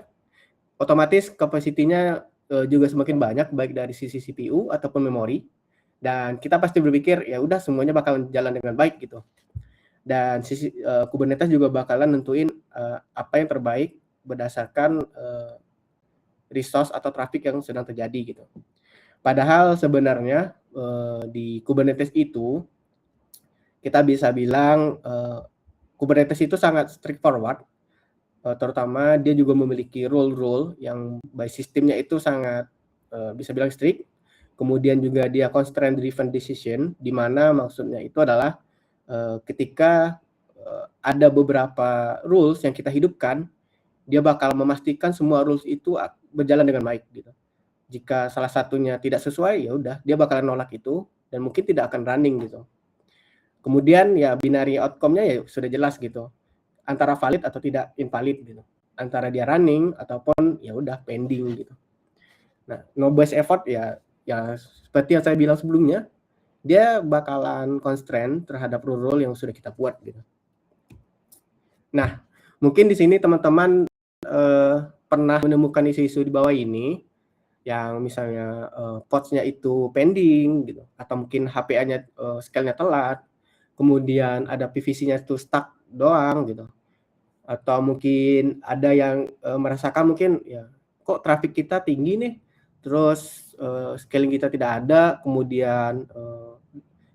otomatis capacity-nya juga semakin banyak baik dari sisi CPU ataupun memori, dan kita pasti berpikir ya udah semuanya bakalan jalan dengan baik gitu. Dan sisi Kubernetes juga bakalan nentuin apa yang terbaik berdasarkan resource atau traffic yang sedang terjadi gitu. Padahal sebenarnya di Kubernetes itu kita bisa bilang Kubernetes itu sangat straightforward, terutama dia juga memiliki rule yang by sistemnya itu sangat bisa bilang strict. Kemudian juga dia constraint driven decision, di mana maksudnya itu adalah ketika ada beberapa rules yang kita hidupkan, dia bakal memastikan semua rules itu berjalan dengan baik gitu. Jika salah satunya tidak sesuai, ya udah dia bakalan nolak itu dan mungkin tidak akan running gitu. Kemudian ya binary outcome-nya ya sudah jelas gitu, antara valid atau tidak invalid gitu, antara dia running ataupun ya udah pending gitu. Nah, no base effort ya seperti yang saya bilang sebelumnya, dia bakalan constraint terhadap rule yang sudah kita buat gitu. Nah, mungkin di sini teman-teman pernah menemukan isu-isu di bawah ini, yang misalnya pods-nya itu pending gitu, atau mungkin HPA-nya scale-nya telat, kemudian ada PVC-nya itu stuck doang gitu, atau mungkin ada yang merasakan mungkin ya kok traffic kita tinggi nih, terus scaling kita tidak ada, kemudian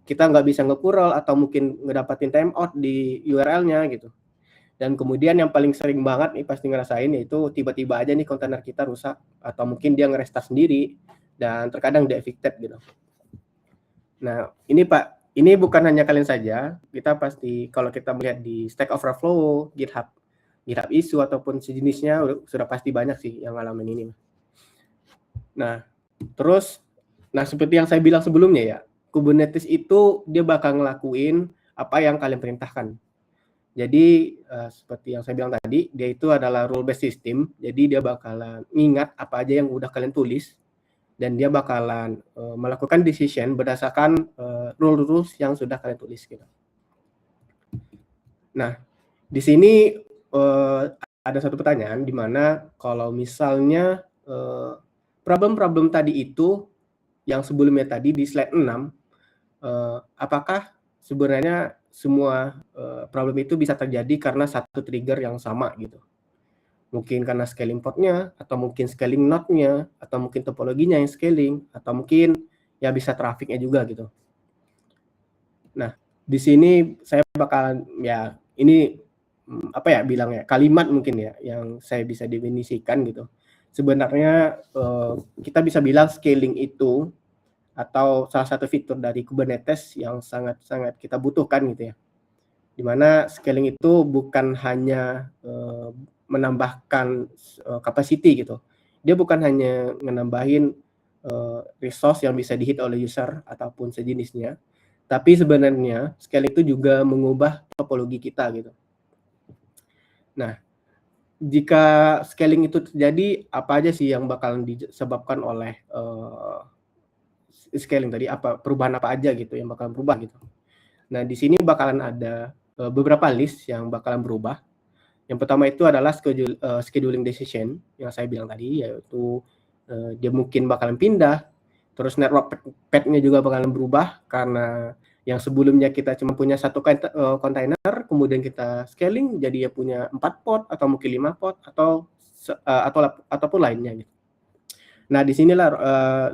kita nggak bisa nge-curl atau mungkin ngedapatin timeout di URL-nya gitu. Dan kemudian yang paling sering banget nih pasti ngerasain yaitu tiba-tiba aja nih kontainer kita rusak atau mungkin dia nge-restart sendiri dan terkadang de-evicted gitu. Nah, ini Pak, ini bukan hanya kalian saja, kita pasti kalau kita melihat di Stack Overflow, GitHub issue ataupun sejenisnya sudah pasti banyak sih yang ngalamin ini. Nah, terus seperti yang saya bilang sebelumnya ya, Kubernetes itu dia bakal ngelakuin apa yang kalian perintahkan. Jadi seperti yang saya bilang tadi, dia itu adalah rule based system. Jadi dia bakalan ingat apa aja yang udah kalian tulis dan dia bakalan melakukan decision berdasarkan rules yang sudah kalian tulis gitu. Nah, di sini ada satu pertanyaan di mana kalau misalnya problem-problem tadi itu yang sebelumnya tadi di slide 6 apakah sebenarnya semua problem itu bisa terjadi karena satu trigger yang sama gitu. Mungkin karena scaling portnya, atau mungkin scaling node-nya, atau mungkin topologinya yang scaling, atau mungkin ya bisa trafficnya juga gitu. Nah, di sini saya bakalan ya ini apa ya bilangnya kalimat mungkin ya yang saya bisa definisikan gitu. Sebenarnya kita bisa bilang scaling itu atau salah satu fitur dari Kubernetes yang sangat-sangat kita butuhkan gitu ya. Dimana scaling itu bukan hanya menambahkan capacity gitu. Dia bukan hanya menambahin resource yang bisa di-hit oleh user ataupun sejenisnya, tapi sebenarnya scaling itu juga mengubah topologi kita gitu. Nah, jika scaling itu terjadi, apa aja sih yang bakalan disebabkan oleh scaling tadi, perubahan apa aja gitu yang bakalan berubah gitu. Nah, di sini bakalan ada beberapa list yang bakalan berubah. Yang pertama itu adalah scheduling decision yang saya bilang tadi, yaitu dia mungkin bakalan pindah. Terus network path-nya juga bakalan berubah karena yang sebelumnya kita cuma punya satu container, kemudian kita scaling jadi ya punya 4 pod atau mungkin 5 pod ataupun lainnya gitu. Nah, di sinilah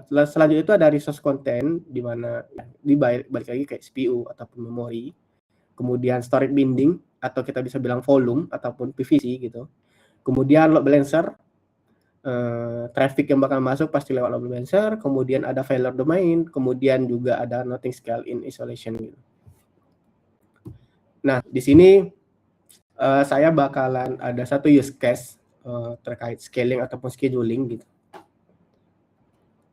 selanjutnya itu ada resource content di mana balik lagi kayak CPU ataupun memori. Kemudian storage binding atau kita bisa bilang volume ataupun PVC gitu. Kemudian load balancer, traffic yang bakal masuk pasti lewat load balancer. Kemudian ada failure domain, kemudian juga ada nothing scale in isolation gitu. Nah, di sini saya bakalan ada satu use case terkait scaling ataupun scheduling gitu.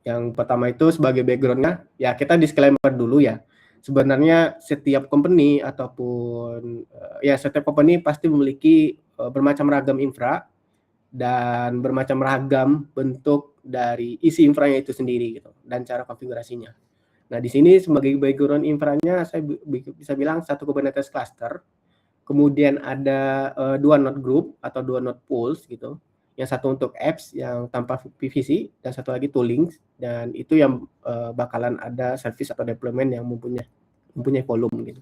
Yang pertama itu sebagai background-nya, ya kita disclaimer dulu ya. Sebenarnya setiap company ataupun setiap company pasti memiliki bermacam ragam infra dan bermacam ragam bentuk dari isi infranya itu sendiri gitu dan cara konfigurasinya. Nah, di sini sebagai background infranya saya bisa bilang satu Kubernetes cluster, kemudian ada 2 node group atau 2 node pools gitu. Yang satu untuk apps yang tanpa PVC dan satu lagi tooling, dan itu yang bakalan ada service atau deployment yang mempunyai volume gitu.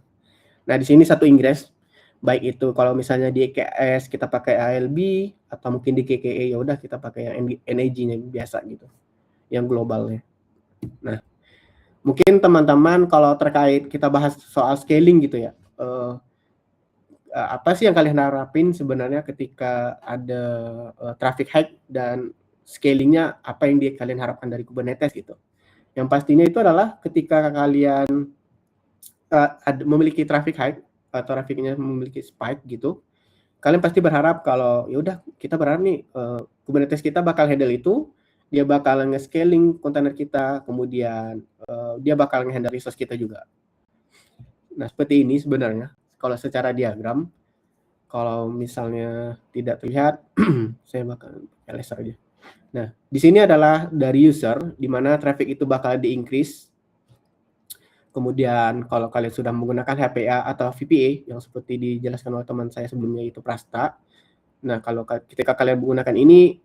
Nah, di sini satu ingress, baik itu kalau misalnya di EKS kita pakai ALB atau mungkin di KKE ya udah kita pakai yang NAG-nya biasa gitu, yang globalnya. Nah, mungkin teman-teman kalau terkait kita bahas soal scaling gitu ya, apa sih yang kalian harapin sebenarnya ketika ada traffic high dan scalingnya apa yang kalian harapkan dari Kubernetes gitu. Yang pastinya itu adalah ketika kalian memiliki traffic high atau trafficnya memiliki spike gitu, kalian pasti berharap kalau ya udah kita berharap nih Kubernetes kita bakal handle itu, dia bakal nge-scaling kontainer kita, kemudian dia bakal nge-handle resource kita juga. Nah, seperti ini sebenarnya. Kalau secara diagram, kalau misalnya tidak terlihat, saya bakal laser aja. Nah, di sini adalah dari user, di mana traffic itu bakal di-increase. Kemudian kalau kalian sudah menggunakan HPA atau VPA, yang seperti dijelaskan oleh teman saya sebelumnya itu Prasta. Nah, kalau ketika kalian menggunakan ini,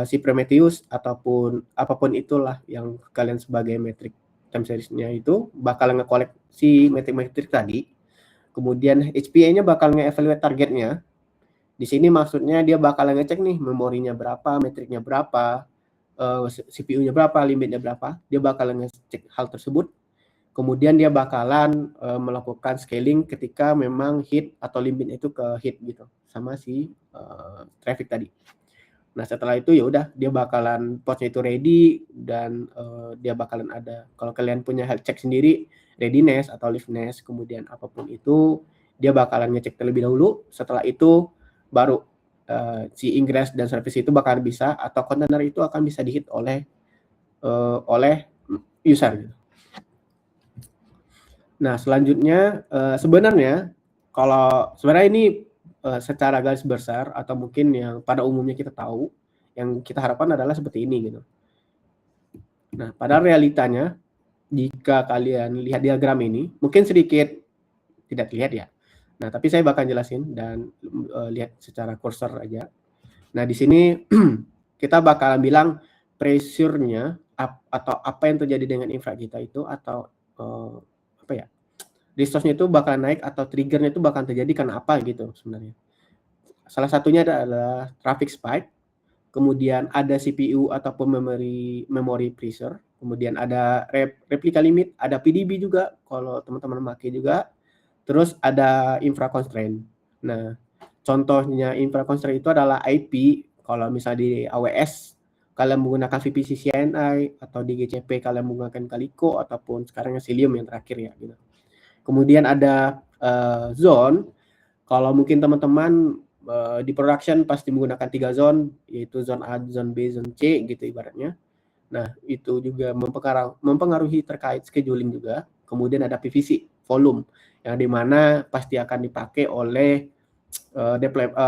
si Prometheus ataupun apapun itulah yang kalian sebagai metric time series-nya itu bakal nge-koleksi metrik-metrik tadi. Kemudian HPA-nya bakal nge-evaluate targetnya. Di sini maksudnya dia bakal ngecek nih memorinya berapa, metriknya berapa, CPU-nya berapa, limitnya berapa. Dia bakal ngecek hal tersebut. Kemudian dia bakalan melakukan scaling ketika memang hit atau limit itu ke hit gitu. sama si traffic tadi. Nah setelah itu ya udah dia bakalan podnya itu ready dan dia bakalan ada, kalau kalian punya health check sendiri, readiness atau liveness, kemudian apapun itu dia bakalan ngecek terlebih dahulu. Setelah itu baru si ingress dan service itu bakalan bisa, atau container itu akan bisa di-hit oleh user gitu. Nah selanjutnya sebenarnya ini secara garis besar atau mungkin yang pada umumnya kita tahu, yang kita harapkan adalah seperti ini gitu. Nah pada realitanya jika kalian lihat diagram ini mungkin sedikit tidak terlihat ya. Nah tapi saya bakal jelasin dan lihat secara kursor aja. Nah di sini kita bakalan bilang pressure-nya atau apa yang terjadi dengan infra kita itu, atau resource-nya itu bakal naik atau trigger-nya itu bakal terjadi karena apa gitu sebenarnya. Salah satunya adalah traffic spike, kemudian ada CPU ataupun memory pressure, kemudian ada replica limit, ada PDB juga kalau teman-teman pakai juga, terus ada infra constraint. Nah, contohnya infra constraint itu adalah IP. Kalau misalnya di AWS kalian menggunakan VPC CNI, atau di GCP kalian menggunakan Calico, ataupun sekarang Cilium yang terakhir ya gitu. Kemudian ada zone. Kalau mungkin teman-teman di production pasti menggunakan 3 zone, yaitu zone A, zone B, zone C gitu ibaratnya. Nah, itu juga mempengaruhi terkait scheduling juga. Kemudian ada PVC, volume, yang dimana pasti akan dipakai oleh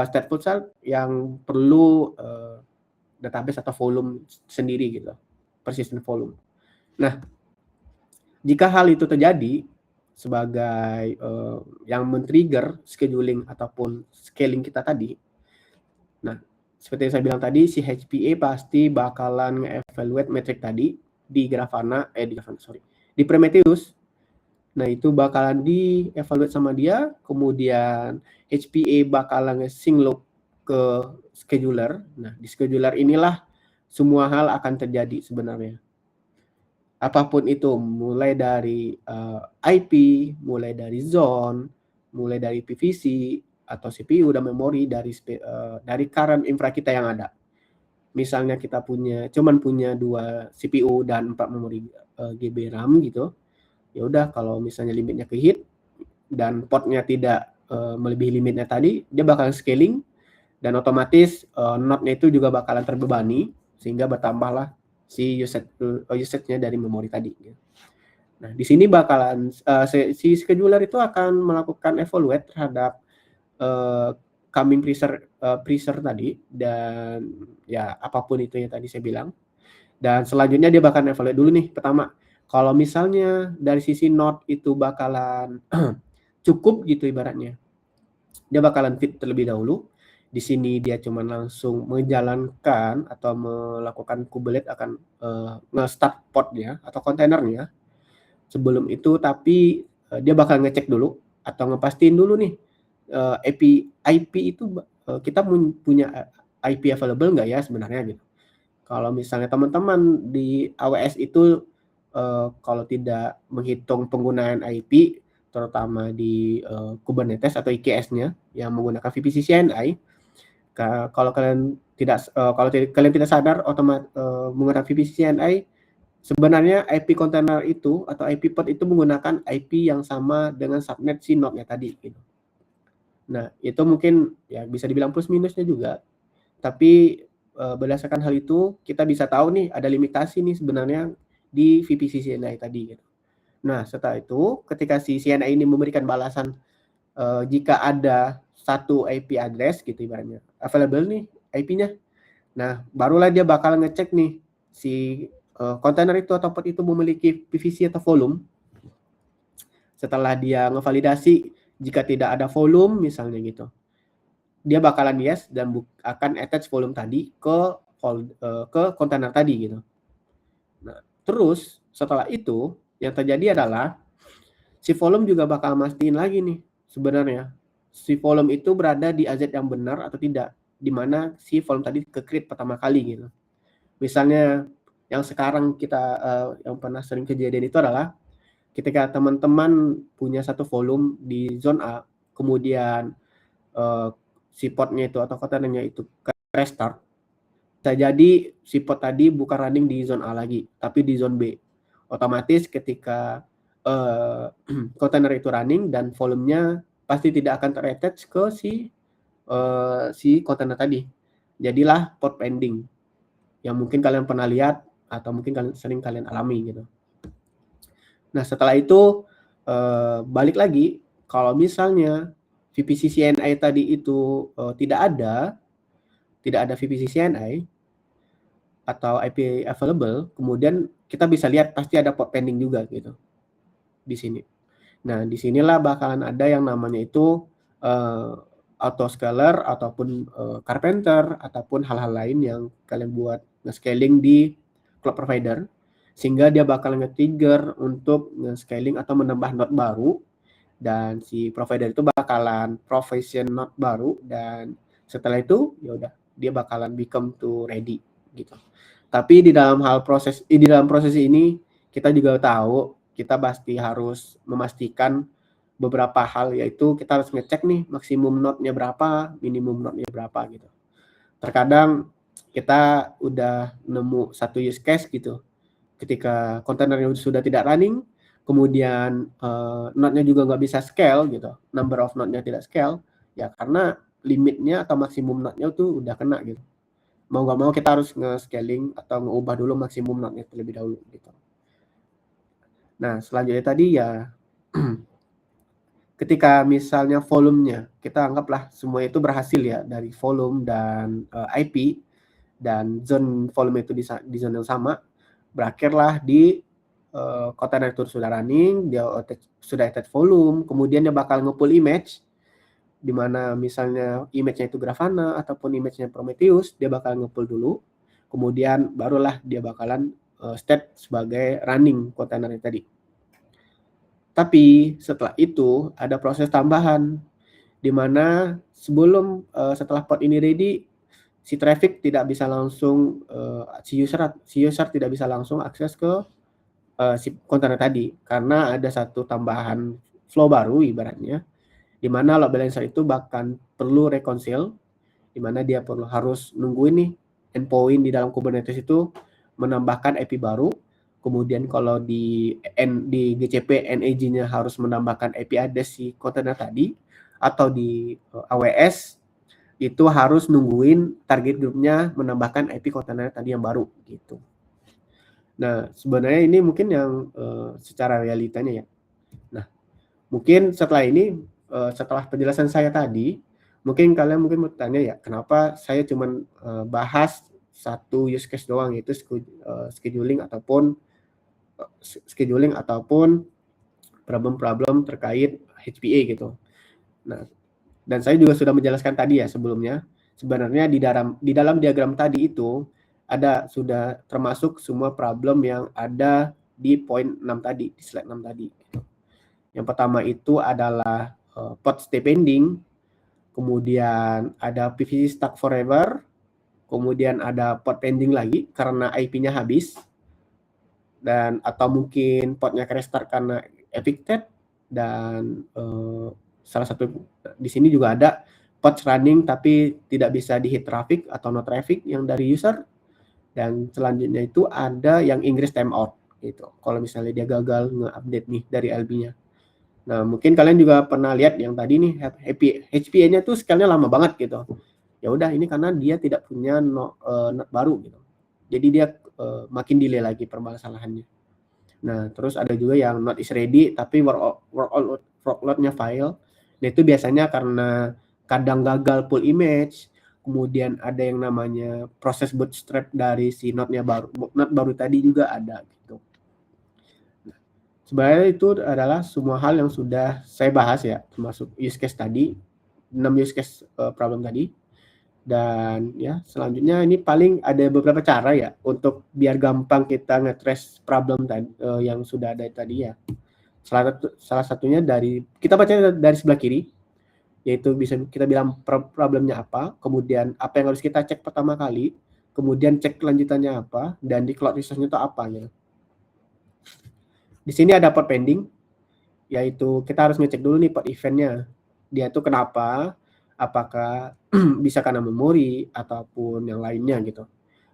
stateful cell yang perlu database atau volume sendiri gitu, persistent volume. Nah, jika hal itu terjadi sebagai yang men-trigger scheduling ataupun scaling kita tadi, nah seperti yang saya bilang tadi, si HPA pasti bakalan nge-evaluate metric tadi di di Prometheus. Nah itu bakalan di-evaluate sama dia, kemudian HPA bakalan nge-sync loop ke scheduler. Nah di scheduler inilah semua hal akan terjadi sebenarnya. Apapun itu, mulai dari IP, mulai dari zone, mulai dari PVC atau CPU dan memori dari current infra kita yang ada. Misalnya kita cuman punya 2 CPU dan 4 memori GB RAM gitu. Ya udah, kalau misalnya limitnya ke hit dan portnya tidak melebihi limitnya tadi, dia bakal scaling dan otomatis node-nya itu juga bakalan terbebani sehingga bertambahlah si usage-nya dari memori tadi. Nah, di sini bakalan si scheduler itu akan melakukan evaluate terhadap coming pressure tadi, dan ya apapun itu yang tadi saya bilang. Dan selanjutnya dia bakalan evaluate dulu nih. Pertama, kalau misalnya dari sisi node itu bakalan cukup gitu ibaratnya, dia bakalan fit terlebih dahulu. Di sini dia cuma langsung menjalankan atau melakukan kubelet akan nge-start podnya atau kontainernya. Sebelum itu tapi dia bakal ngecek dulu atau ngepastiin dulu nih IP itu kita punya IP available nggak ya sebenarnya gitu. Kalau misalnya teman-teman di AWS itu kalau tidak menghitung penggunaan IP, terutama di Kubernetes atau IKS-nya yang menggunakan VPC CNI, kalau kalian tidak sadar menggunakan VPC CNI, sebenarnya IP container itu atau IP pod itu menggunakan IP yang sama dengan subnet si node-nya tadi gitu. Nah, itu mungkin ya bisa dibilang plus minusnya juga. Tapi berdasarkan hal itu kita bisa tahu nih ada limitasi nih sebenarnya di VPC CNI tadi gitu. Nah, setelah itu ketika si CNI ini memberikan balasan jika ada satu IP address gitu ibaratnya available nih IP-nya. Nah, barulah dia bakal ngecek nih si kontainer itu atau pod itu memiliki PVC atau volume. Setelah dia ngevalidasi, jika tidak ada volume misalnya gitu, dia bakalan yes dan akan attach volume tadi ke kontainer tadi gitu. Nah, terus setelah itu yang terjadi adalah si volume juga bakal mastiin lagi nih sebenarnya si volume itu berada di AZ yang benar atau tidak, di mana si volume tadi ke-create pertama kali gitu. Misalnya yang sekarang kita yang pernah sering kejadian itu adalah ketika teman-teman punya satu volume di zone A, kemudian si podnya itu atau kontainernya itu restart, bisa jadi si pod tadi bukan running di zone A lagi, tapi di zone B. Otomatis ketika kontainer itu running dan volumenya pasti tidak akan ter-attach ke si kontainer tadi. Jadilah pod pending yang mungkin kalian pernah lihat atau mungkin sering kalian alami gitu. Nah, setelah itu balik lagi, kalau misalnya VPC CNI tadi itu tidak ada VPC CNI atau IP available, kemudian kita bisa lihat pasti ada pod pending juga gitu di sini. Nah, disinilah bakalan ada yang namanya itu autoscaler ataupun carpenter ataupun hal-hal lain yang kalian buat nge-scaling di cloud provider, sehingga dia bakal nge-trigger untuk nge-scaling atau menambah node baru, dan si provider itu bakalan provision node baru, dan setelah itu ya udah dia bakalan become to ready gitu. Tapi di dalam proses ini kita juga tahu kita pasti harus memastikan beberapa hal, yaitu kita harus ngecek nih maksimum node-nya berapa, minimum node-nya berapa gitu. Terkadang kita udah nemu satu use case gitu, ketika kontainernya sudah tidak running, kemudian node-nya juga nggak bisa scale gitu, number of node-nya tidak scale, ya karena limitnya atau maksimum node-nya itu udah kena gitu. Mau nggak mau kita harus nge-scaling atau ngeubah dulu maksimum node-nya terlebih dahulu gitu. Nah, selanjutnya tadi ya ketika misalnya volumenya, kita anggaplah semua itu berhasil ya, dari volume dan IP, dan zone volume itu di zone yang sama, berakhirlah di kontainer itu sudah running, dia sudah attach volume, kemudian dia bakal nge-pull image, di mana misalnya image-nya itu Grafana ataupun image-nya Prometheus, dia bakal nge-pull dulu, kemudian barulah dia bakalan state sebagai running kontainernya tadi. Tapi setelah itu ada proses tambahan, di mana sebelum setelah pod ini ready, si traffic tidak bisa langsung si user tidak bisa langsung akses ke si kontainer tadi, karena ada satu tambahan flow baru ibaratnya, di mana load balancer itu bahkan perlu reconcile, di mana dia harus nungguin nih endpoint di dalam Kubernetes itu menambahkan IP baru. Kemudian kalau di GCP NAG-nya harus menambahkan IP address si kontainer tadi, atau di AWS itu harus nungguin target grupnya menambahkan IP kontainer tadi yang baru gitu. Nah, sebenarnya ini mungkin yang secara realitanya ya. Nah, mungkin setelah ini, setelah penjelasan saya tadi, mungkin kalian mungkin bertanya ya, kenapa saya cuman bahas satu use case doang, yaitu scheduling ataupun problem-problem terkait HPA gitu. Nah, dan saya juga sudah menjelaskan tadi ya sebelumnya, sebenarnya di dalam diagram tadi itu sudah termasuk semua problem yang ada di poin 6 tadi, di slide 6 tadi. Yang pertama itu adalah pod stay pending, kemudian ada PVC stuck forever, kemudian ada pod pending lagi karena IP-nya habis, dan atau mungkin podnya restart karena evicted, dan salah satu di sini juga ada pod running tapi tidak bisa di hit traffic atau no traffic yang dari user, dan selanjutnya itu ada yang ingress timeout gitu, kalau misalnya dia gagal nge-update nih dari LB-nya. Nah, mungkin kalian juga pernah lihat yang tadi nih, HPA-nya tuh scale-nya lama banget gitu. Ya udah, ini karena dia tidak punya node baru gitu. Jadi dia makin delay lagi permasalahannya. Nah, terus ada juga yang node is ready tapi workload-nya file. Nah, itu biasanya karena kadang gagal pull image, kemudian ada yang namanya proses bootstrap dari si node baru tadi juga ada gitu. Nah, sebenarnya itu adalah semua hal yang sudah saya bahas ya, termasuk use case tadi, 6 use case problem tadi. Dan ya, selanjutnya ini paling ada beberapa cara ya untuk biar gampang kita nge-trace problem tadi yang sudah ada tadi ya. Salah satunya kita baca dari sebelah kiri, yaitu bisa kita bilang problemnya apa, kemudian apa yang harus kita cek pertama kali, kemudian cek lanjutannya apa, dan di cloud resource-nya itu apa gitu. Di sini ada pod pending, yaitu kita harus ngecek dulu nih pod event-nya. Dia tuh kenapa, apakah bisa karena memori ataupun yang lainnya gitu.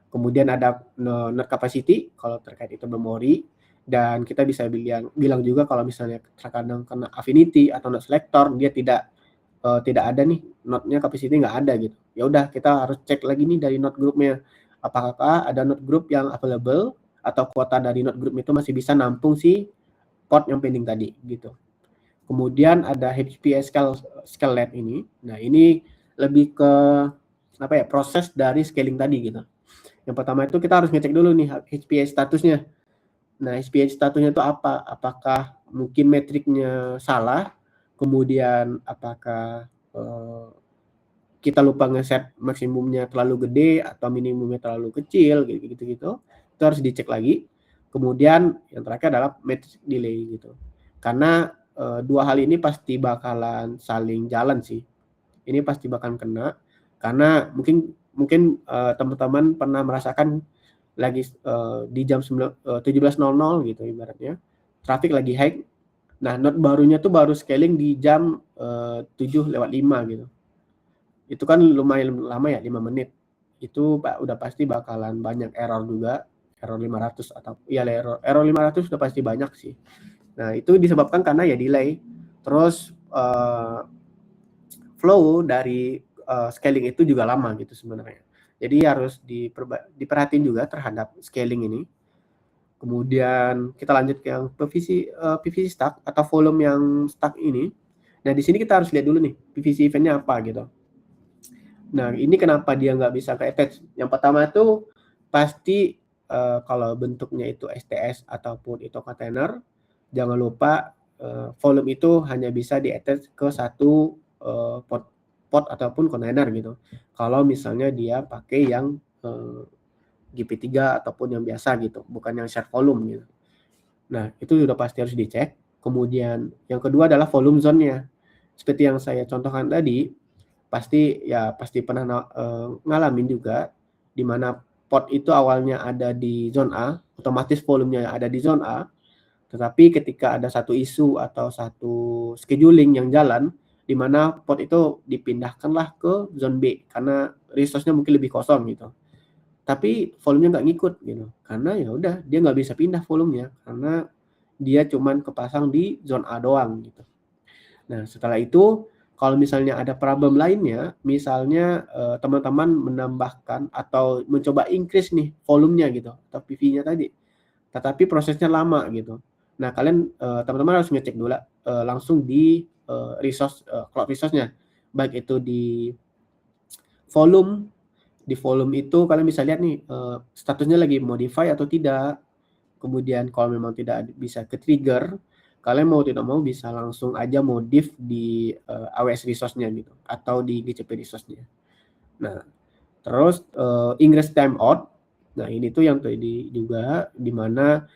Kemudian ada node capacity kalau terkait itu memori, dan kita bisa bilang juga kalau misalnya terkadang kena affinity atau node selector dia tidak ada nih node-nya capacity nggak ada gitu. Ya udah kita harus cek lagi nih dari node group-nya. Apakah ada node group yang available atau kuota dari node group itu masih bisa nampung si port yang pending tadi gitu. Kemudian ada HPS scale ini. Nah, ini lebih ke apa ya? Proses dari scaling tadi gitu. Yang pertama itu kita harus ngecek dulu nih HPS statusnya. Nah, HPS statusnya itu apa? Apakah mungkin metriknya salah? Kemudian apakah kita lupa ngeset maksimumnya terlalu gede atau minimumnya terlalu kecil gitu. Itu harus dicek lagi. Kemudian yang terakhir adalah matrix delay gitu. Karena dua hal ini pasti bakalan saling jalan sih. Ini pasti bakalan kena karena mungkin teman-teman pernah merasakan lagi di jam 17.00 gitu ibaratnya. Traffic lagi high. Nah, node barunya tuh baru scaling di jam 7:05 gitu. Itu kan lumayan lama ya, 5 menit. Itu udah pasti bakalan banyak error juga, error 500 atau ya error 500 udah pasti banyak sih. Nah, itu disebabkan karena ya delay. Terus flow dari scaling itu juga lama gitu sebenarnya. Jadi harus diperhatiin juga terhadap scaling ini. Kemudian kita lanjut ke yang PVC stuck atau volume yang stuck ini. Nah, di sini kita harus lihat dulu nih PVC eventnya apa gitu. Nah, ini kenapa dia nggak bisa ke attach? Yang pertama itu pasti kalau bentuknya itu STS ataupun itu container, jangan lupa volume itu hanya bisa di attach ke satu pot ataupun container gitu. Kalau misalnya dia pakai yang GP3 ataupun yang biasa gitu, bukan yang share volume gitu. Nah, itu sudah pasti harus dicek. Kemudian yang kedua adalah volume zone-nya. Seperti yang saya contohkan tadi, pasti pernah ngalamin juga di mana pot itu awalnya ada di zone A, otomatis volumenya ada di zone A, tetapi ketika ada satu isu atau satu scheduling yang jalan, di mana pot itu dipindahkanlah ke zone B karena resource-nya mungkin lebih kosong gitu. Tapi volumenya nggak ngikut gitu, karena ya udah dia nggak bisa pindah volumenya karena dia cuman kepasang di zone A doang gitu. Nah, setelah itu kalau misalnya ada problem lainnya, misalnya teman-teman menambahkan atau mencoba increase nih volumenya gitu atau PV-nya tadi, tetapi prosesnya lama gitu. Nah, kalian teman-teman harus ngecek dulu langsung di cloud resource-nya, baik itu di volume. Di volume itu kalian bisa lihat nih statusnya lagi modify atau tidak. Kemudian kalau memang tidak bisa ke trigger, kalian mau tidak mau bisa langsung aja modif di AWS resource-nya gitu atau di GCP resource-nya. Nah, terus ingress timeout. Nah, ini tuh yang tadi juga di mana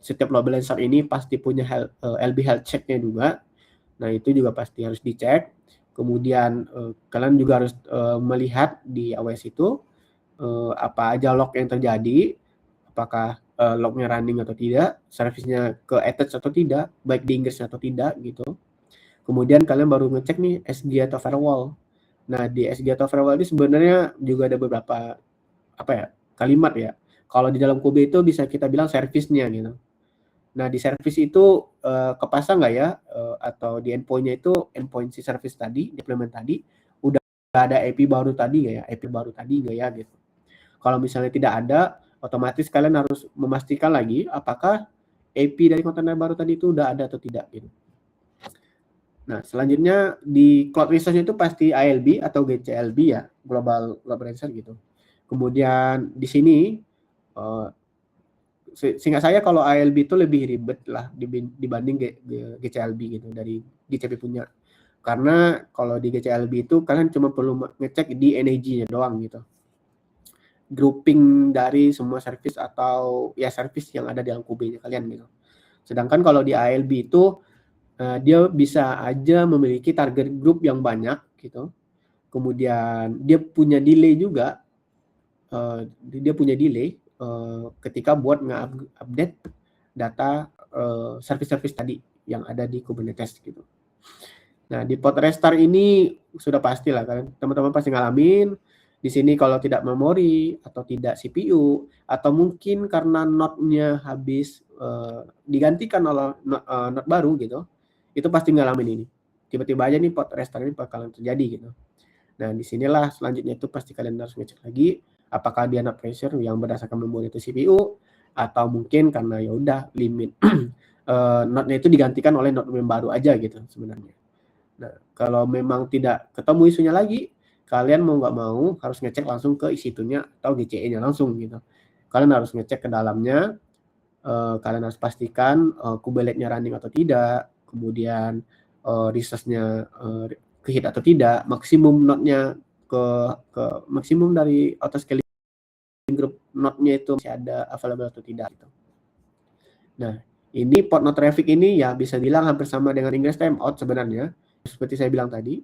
setiap load balancer ini pasti punya LB health check-nya juga. Nah, itu juga pasti harus dicek. Kemudian kalian juga harus melihat di AWS itu apa aja log yang terjadi, apakah lognya running atau tidak, service-nya ke attach atau tidak, baik di ingress atau tidak gitu. Kemudian kalian baru ngecek nih SG atau firewall. Nah, di SG atau firewall ini sebenarnya juga ada beberapa kalimat ya. Kalau di dalam Kube itu bisa kita bilang service-nya gitu. Nah, di service itu kepasang nggak ya atau di endpoint-nya itu endpoint si service tadi, deployment tadi udah ada IP baru tadi nggak ya, IP baru tadi nggak ya gitu. Kalau misalnya tidak ada, otomatis kalian harus memastikan lagi apakah IP dari kontainer baru tadi itu udah ada atau tidak gitu. Nah, selanjutnya di cloud resource itu pasti ALB atau GCLB ya, Global Load Balancer gitu. Kemudian di sini seingat saya kalau ALB itu lebih ribet lah dibanding GCLB gitu dari GCP punya. Karena kalau di GCLB itu kalian cuma perlu ngecek di energy-nya doang gitu. Grouping dari semua service atau ya service yang ada di dalam Kube-nya kalian gitu. Sedangkan kalau di ALB itu dia bisa aja memiliki target group yang banyak gitu. Kemudian dia punya delay juga. Ketika buat nge-update data service-service tadi yang ada di Kubernetes gitu. Nah, di pod restart ini sudah pastilah kan teman-teman pasti ngalamin. Di sini kalau tidak memori atau tidak CPU atau mungkin karena node-nya habis digantikan oleh node baru gitu, itu pasti ngalamin ini. Tiba-tiba aja nih pod restart ini bakalan terjadi gitu. Nah, disinilah selanjutnya itu pasti kalian harus ngecek lagi apakah dia node pressure yang berdasarkan memori itu CPU atau mungkin karena ya udah limit node-nya itu digantikan oleh node yang baru aja gitu sebenarnya. Nah, kalau memang tidak ketemu isunya lagi, kalian mau nggak mau harus ngecek langsung ke EC2-nya atau GCE-nya langsung gitu. Kalian harus ngecek ke dalamnya, kalian harus pastikan Kubelet-nya running atau tidak, kemudian resource-nya ke-hit atau tidak, maksimum node-nya ke maksimum dari auto scaling group node-nya itu masih ada available atau tidak gitu. Nah, ini port node traffic ini ya bisa bilang hampir sama dengan ingress timeout sebenarnya. Seperti saya bilang tadi,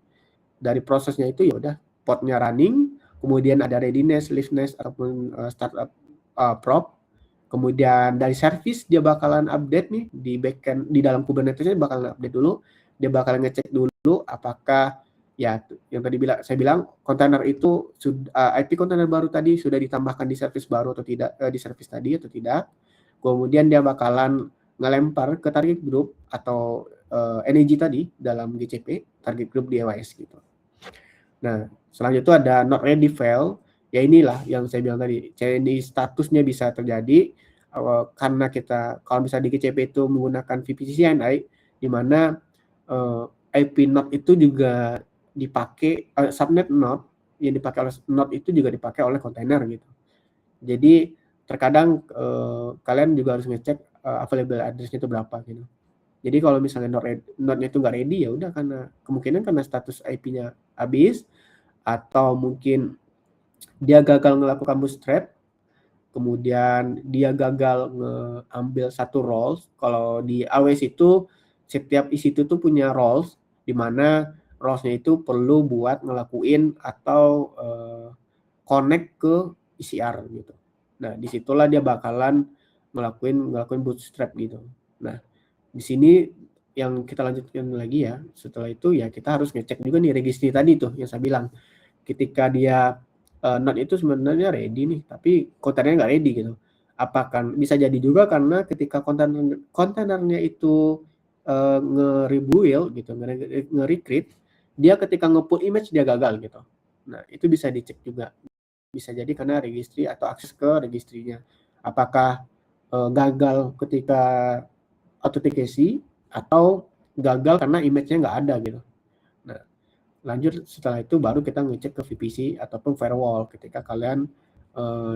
dari prosesnya itu ya udah portnya running, kemudian ada readiness, liveness ataupun startup prop, kemudian dari service dia bakalan update nih di backend di dalam Kubernetes-nya bakalan update dulu, dia bakalan ngecek dulu apakah ya yang tadi saya bilang kontainer itu IP kontainer baru tadi sudah ditambahkan di service baru atau tidak, di service tadi atau tidak. Kemudian dia bakalan ngelempar ke target group atau energy tadi dalam GCP, target group di EWS gitu. Nah, selanjutnya itu ada not ready fail. Ya inilah yang saya bilang tadi, ini statusnya bisa terjadi karena kita kalau misalnya di GCP itu menggunakan VPC CNI, di mana IP node itu juga dipakai, subnet node yang dipakai oleh node itu juga dipakai oleh kontainer gitu. Jadi terkadang kalian juga harus ngecek available address-nya itu berapa gitu. Jadi kalau misalnya node-nya itu nggak ready ya udah karena kemungkinan karena status IP-nya habis atau mungkin dia gagal melakukan bootstrap, kemudian dia gagal ngambil satu roles. Kalau di AWS itu setiap EC2 itu punya roles di mana roles-nya itu perlu buat ngelakuin atau connect ke ECR gitu. Nah, disitulah dia bakalan ngelakuin bootstrap gitu. Nah, di sini yang kita lanjutkan lagi ya, setelah itu ya kita harus ngecek juga nih registry tadi tuh yang saya bilang. Ketika dia node itu sebenarnya ready nih, tapi kontainernya nggak ready gitu. Apakah bisa jadi juga karena ketika kontainernya itu nge-rebuild gitu, nge-recreate, dia ketika nge-put image dia gagal gitu. Nah, itu bisa dicek juga. Bisa jadi karena registry atau akses ke registrinya. Apakah gagal ketika authentication atau gagal karena image-nya nggak ada gitu. Nah, lanjut setelah itu baru kita ngecek ke VPC ataupun firewall ketika kalian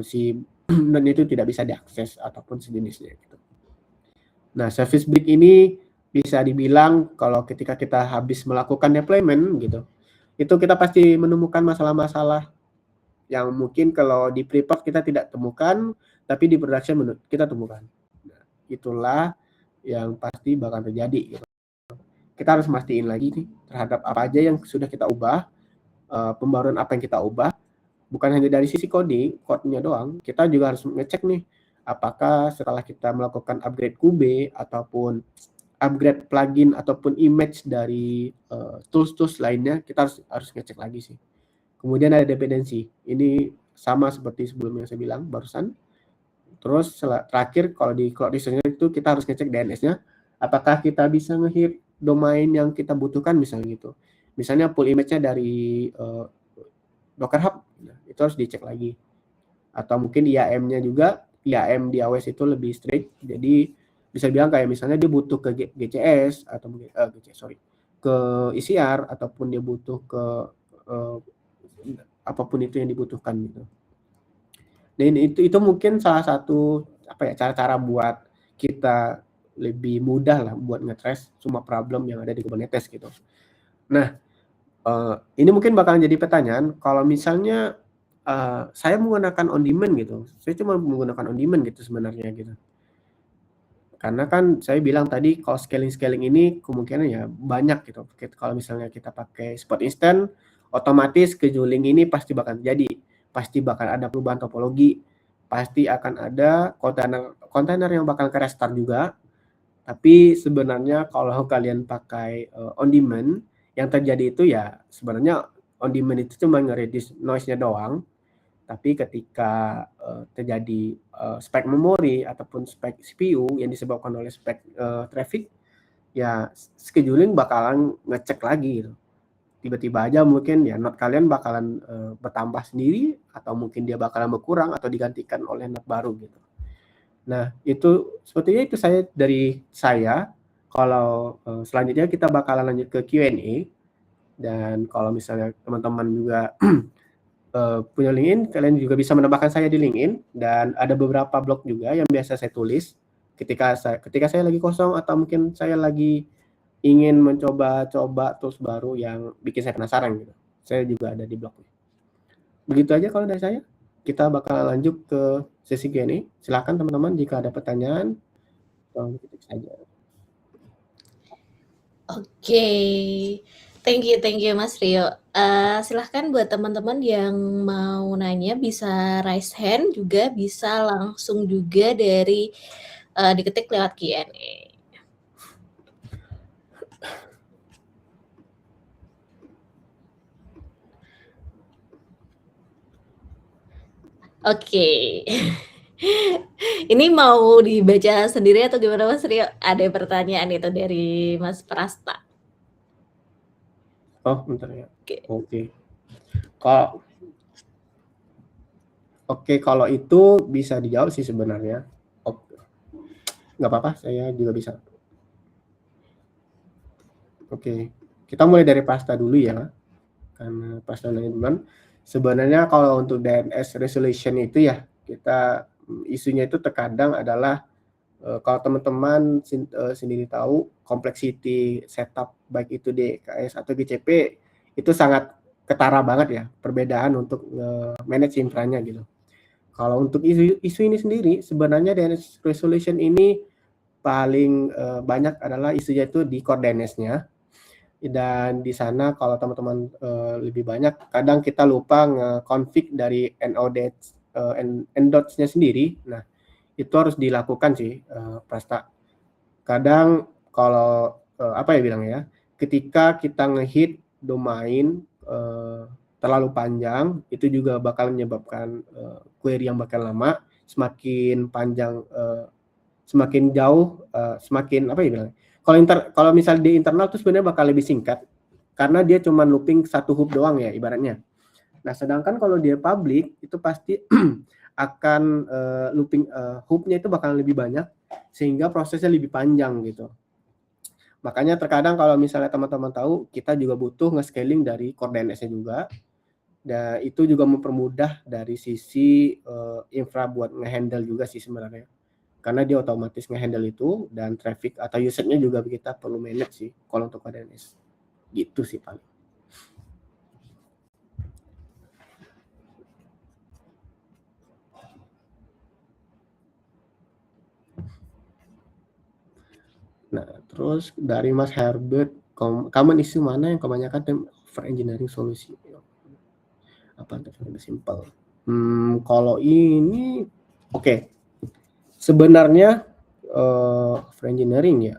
si dan itu tidak bisa diakses ataupun sejenisnya gitu. Nah, service break ini bisa dibilang kalau ketika kita habis melakukan deployment gitu, itu kita pasti menemukan masalah-masalah yang mungkin kalau di pre-prod kita tidak temukan, tapi di production kita temukan. Nah, itulah yang pasti bakal terjadi gitu. Kita harus mastiin lagi nih terhadap apa aja yang sudah kita ubah, pembaruan apa yang kita ubah, bukan hanya dari sisi code-nya doang, kita juga harus ngecek nih apakah setelah kita melakukan upgrade Kube ataupun upgrade plugin ataupun image dari tools-tools lainnya, kita harus ngecek lagi sih. Kemudian ada dependensi. Ini sama seperti sebelumnya saya bilang barusan. Terus terakhir kalau di cloud resource itu kita harus ngecek DNS-nya. Apakah kita bisa nge-hit domain yang kita butuhkan misalnya gitu. Misalnya pull image-nya dari Docker Hub, itu harus dicek lagi. Atau mungkin IAM-nya juga, IAM di AWS itu lebih strict. Jadi bisa bilang kayak misalnya dia butuh ke GCS atau mungkin ke ECR ataupun dia butuh ke apapun itu yang dibutuhkan gitu. Dan itu mungkin salah satu cara-cara buat kita lebih mudah lah buat nge-trace semua problem yang ada di Kubernetes gitu. Nah, ini mungkin bakalan jadi pertanyaan kalau misalnya saya menggunakan on demand gitu. Saya cuma menggunakan on demand gitu sebenarnya gitu. Karena kan saya bilang tadi kalau scaling ini kemungkinan ya banyak gitu. Kalau misalnya kita pakai spot instant, otomatis scheduling ini pasti bakal terjadi. Pasti bakal ada perubahan topologi, pasti akan ada kontainer yang bakal ke-restart juga. Tapi sebenarnya kalau kalian pakai on demand, Yang terjadi itu ya sebenarnya on demand itu cuma nge-reduce noise-nya doang, tapi ketika terjadi spike memori ataupun spike CPU yang disebabkan oleh spike traffic, ya scheduling bakalan ngecek lagi gitu. Tiba-tiba aja mungkin ya node kalian bakalan bertambah sendiri, atau mungkin dia bakalan berkurang atau digantikan oleh node baru gitu. Nah, itu sepertinya itu saya dari saya. Kalau selanjutnya kita bakalan lanjut ke Q&A, dan kalau misalnya teman-teman juga punya LinkedIn, kalian juga bisa menambahkan saya di LinkedIn, dan ada beberapa blog juga yang biasa saya tulis ketika saya lagi kosong, atau mungkin saya lagi ingin mencoba-coba tools baru yang bikin saya penasaran gitu. Saya juga ada di blognya. Begitu aja kalau dari saya. Kita bakal lanjut ke sesi Q&A. Silakan teman-teman jika ada pertanyaan, tolong ketik saja. Oke, thank you Mas Rio. Silahkan buat teman-teman yang mau nanya bisa raise hand, juga bisa langsung juga dari diketik lewat Q&A. Oke. Ini mau dibaca sendiri atau gimana Mas Rio? Ada pertanyaan itu dari Mas Prasta. Oh, bentar ya. Oke. Kalau itu bisa dijawab sih sebenarnya. Nggak apa-apa, saya juga bisa. Oke, kita mulai dari Prasta dulu ya. Karena Prasta nanya duluan. Sebenarnya kalau untuk DNS resolution itu ya, kita isunya itu terkadang adalah kalau teman-teman sendiri tahu, complexity setup baik itu DKS atau GCP itu sangat ketara banget ya, perbedaan untuk manage infranya gitu. Kalau untuk isu ini sendiri, sebenarnya DNS resolution ini paling banyak adalah isunya itu di core DNS-nya. Dan di sana kalau teman-teman lebih banyak, kadang kita lupa nge-config dari ndots-nya sendiri. Nah, itu harus dilakukan sih, Prasta. Kadang kalau apa ya bilangnya ya, ketika kita ngehit domain terlalu panjang, itu juga bakal menyebabkan query yang bakal lama. Semakin panjang, semakin jauh, semakin apa ya bilangnya, kalau misalnya di internal tuh sebenarnya bakal lebih singkat, karena dia cuma looping satu hub doang ya ibaratnya. Nah, sedangkan kalau dia public itu pasti akan looping hubnya itu bakal lebih banyak, sehingga prosesnya lebih panjang gitu. Makanya terkadang kalau misalnya teman-teman tahu, kita juga butuh nge-scaling dari core DNS-nya juga, dan itu juga mempermudah dari sisi infra buat nge-handle juga sih sebenarnya, karena dia otomatis nge-handle itu, dan traffic atau user-nya juga kita perlu manage sih kalau untuk DNS. Gitu sih paling. Nah, terus dari Mas Herbert, common issue mana yang kebanyakan tim over engineering solusi? Apa lebih simpel? Kalau ini oke. Sebenarnya over engineering ya.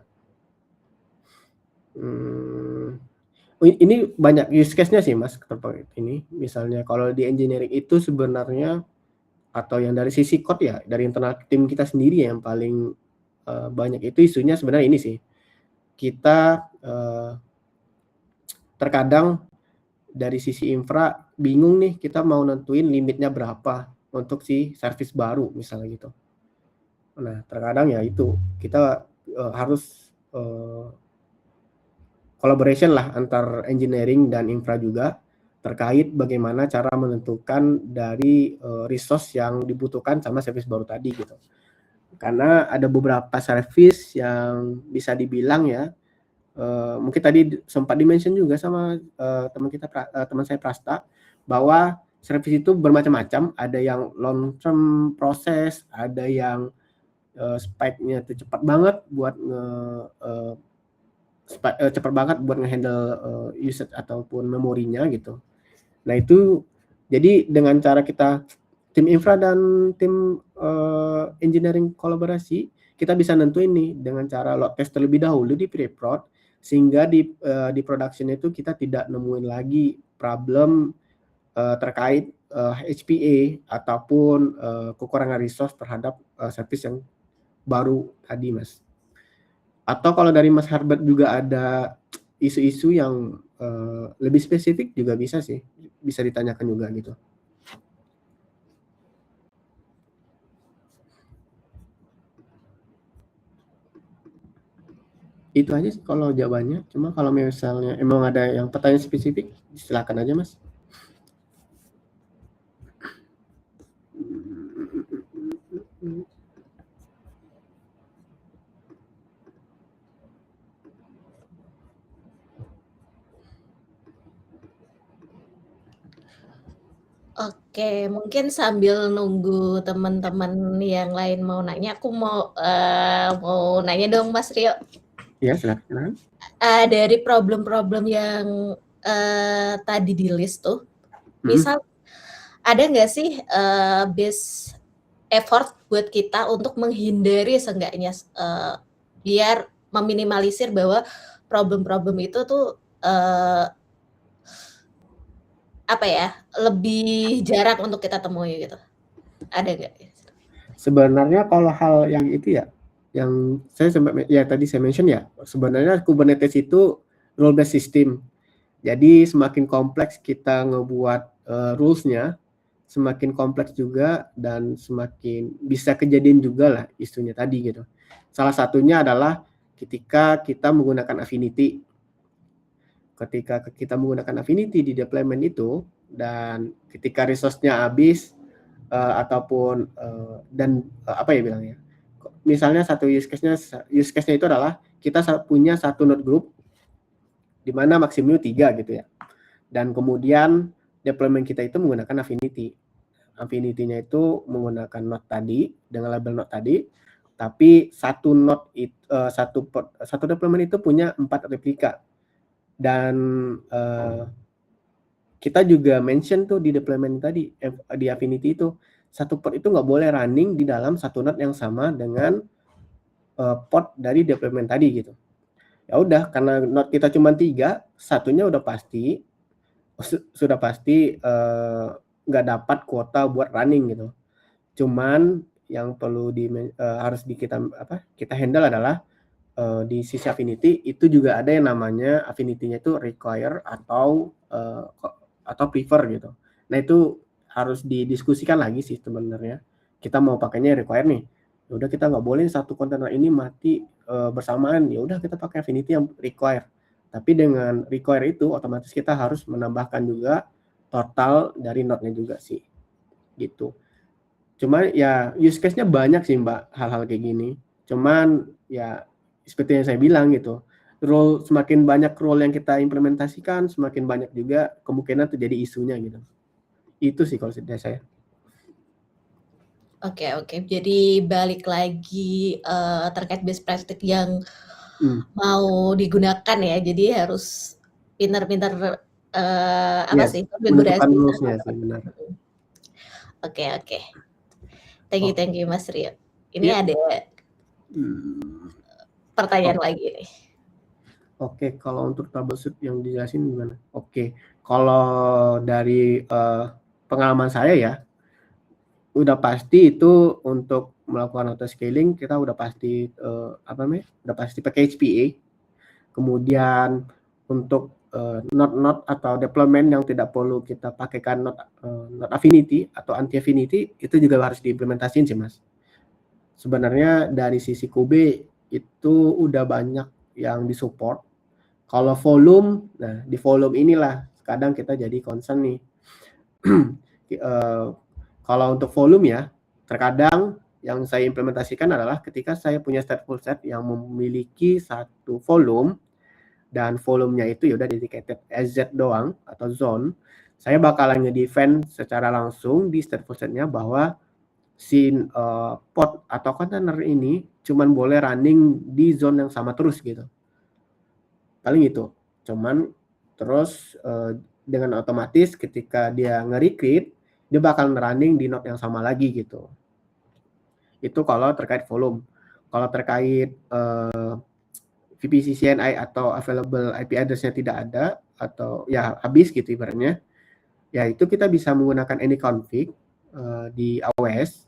Ini banyak use case-nya sih Mas terkait ini. Misalnya kalau di engineering itu sebenarnya, atau yang dari sisi code ya, dari internal tim kita sendiri yang paling banyak itu isunya sebenarnya ini sih. Kita terkadang dari sisi infra bingung nih, kita mau nentuin limitnya berapa untuk si service baru misalnya gitu. Nah, terkadang ya itu kita harus collaboration lah antar engineering dan infra juga, terkait bagaimana cara menentukan dari resource yang dibutuhkan sama service baru tadi gitu. Karena ada beberapa service yang bisa dibilang ya, mungkin tadi sempat di-mention juga sama teman saya Prasta, bahwa service itu bermacam-macam, ada yang long term proses, ada yang spike-nya itu cepat banget buat nge-handle user ataupun memorinya gitu. Nah, itu jadi dengan cara kita tim infra dan tim engineering kolaborasi, kita bisa nentuin nih dengan cara load test terlebih dahulu di pre-prod, sehingga di production itu kita tidak nemuin lagi problem terkait HPA ataupun kekurangan resource terhadap service yang baru tadi, Mas. Atau kalau dari Mas Herbert juga ada isu-isu yang lebih spesifik juga bisa sih, bisa ditanyakan juga gitu. Itu aja sih kalau jawabannya. Cuma kalau misalnya emang ada yang pertanyaan spesifik, silakan aja, Mas. Oke, mungkin sambil nunggu teman-teman yang lain mau nanya, aku mau nanya dong Mas Rio. Ya, silakan. Dari problem-problem yang tadi di list tuh, misal ada nggak sih base effort buat kita untuk menghindari seenggaknya biar meminimalisir bahwa problem-problem itu tuh apa ya, lebih jarang untuk kita temui gitu. Ada nggak? Sebenarnya kalau hal yang itu ya, yang saya sempat ya tadi saya mention ya, sebenarnya Kubernetes itu role based system. Jadi semakin kompleks kita ngebuat rules-nya, semakin kompleks juga dan semakin bisa kejadian juga lah isunya tadi gitu. Salah satunya adalah ketika kita menggunakan Affinity. Ketika kita menggunakan Affinity di deployment itu dan ketika resource-nya habis ataupun apa ya bilangnya, misalnya satu use case-nya itu adalah kita punya satu node group di mana maksimum 3 gitu ya, dan kemudian deployment kita itu menggunakan Affinity. Affinity-nya itu menggunakan node tadi dengan label node tadi, tapi satu node satu deployment itu punya 4 replika. Dan kita juga mention tuh di deployment tadi di Affinity itu satu pod itu nggak boleh running di dalam satu node yang sama dengan pod dari deployment tadi gitu. Ya udah, karena node kita cuma 3, satunya udah pasti sudah pasti nggak dapat kuota buat running gitu. Cuman yang perlu harus kita handle adalah di sisi Affinity itu juga ada yang namanya Affinity-nya itu require atau prefer gitu. Nah itu harus didiskusikan lagi sih sebenarnya. Kita mau pakainya require nih. Ya udah, kita nggak boleh satu kontainer ini mati bersamaan. Ya udah, kita pakai Affinity yang require. Tapi dengan require itu otomatis kita harus menambahkan juga total dari node-nya juga sih. Gitu. Cuma ya use case-nya banyak sih Mbak, hal-hal kayak gini. Cuman ya seperti yang saya bilang gitu, semakin banyak role yang kita implementasikan, semakin banyak juga kemungkinan terjadi isunya gitu. Itu sih kalau dari saya. Oke. Jadi balik lagi terkait best practice yang mau digunakan ya. Jadi harus pintar-pintar sih menentukan rules-nya sih, benar. Oke. Thank you Mas Rio. Ini ada pertanyaan lagi nih. Oke, kalau untuk troubleshoot yang dijelasin gimana? Oke, kalau dari pengalaman saya ya, udah pasti itu untuk melakukan auto scaling kita udah pasti udah pasti pakai HPA. Kemudian untuk node atau deployment yang tidak perlu kita pakaikan node Affinity atau anti Affinity itu juga harus diimplementasiin sih Mas. Sebenarnya dari sisi Kube itu udah banyak yang disupport. Kalau volume, nah di volume inilah kadang kita jadi concern nih. Kalau untuk volume ya, terkadang yang saya implementasikan adalah ketika saya punya stateful set yang memiliki satu volume dan volumenya itu ya udah dedicated SZ doang atau zone, saya bakalan nge-define secara langsung di stateful setnya bahwa si pod atau container ini cuman boleh running di zone yang sama terus gitu. Paling itu. Cuman terus dengan otomatis ketika dia nge-recreate, dia bakal running di node yang sama lagi gitu. Itu kalau terkait volume. Kalau terkait VPC CNI atau available IP address-nya tidak ada atau ya habis gitu ibaratnya, ya itu kita bisa menggunakan anyconfig di AWS.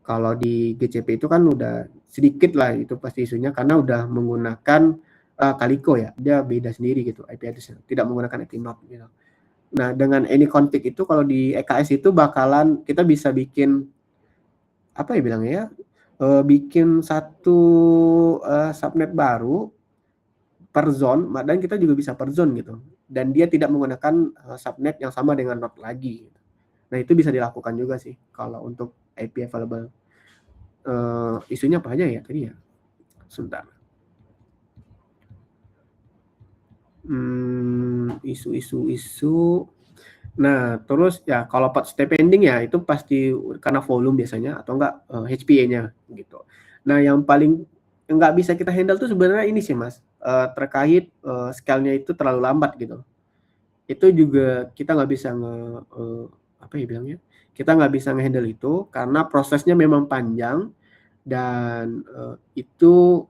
Kalau di GCP itu kan udah sedikit lah itu pasti isunya karena udah menggunakan Calico ya, dia beda sendiri gitu IP address-nya, tidak menggunakan IP node gitu. Nah, dengan anyconfig itu kalau di EKS itu bakalan kita bisa bikin apa ya bilangnya ya, bikin satu subnet baru per zone, dan kita juga bisa per zone gitu. Dan dia tidak menggunakan subnet yang sama dengan node lagi. Nah, itu bisa dilakukan juga sih kalau untuk IP available. Isunya apa aja ya tadi ya? Sebentar. Isu. Nah, terus ya kalau path state pending ya itu pasti karena volume biasanya atau enggak HPA-nya gitu. Nah, yang paling nggak bisa kita handle tuh sebenarnya ini sih Mas, terkait scale-nya itu terlalu lambat gitu. Itu juga kita nggak bisa apa ya bilangnya? Kita nggak bisa nge-handle itu karena prosesnya memang panjang dan itu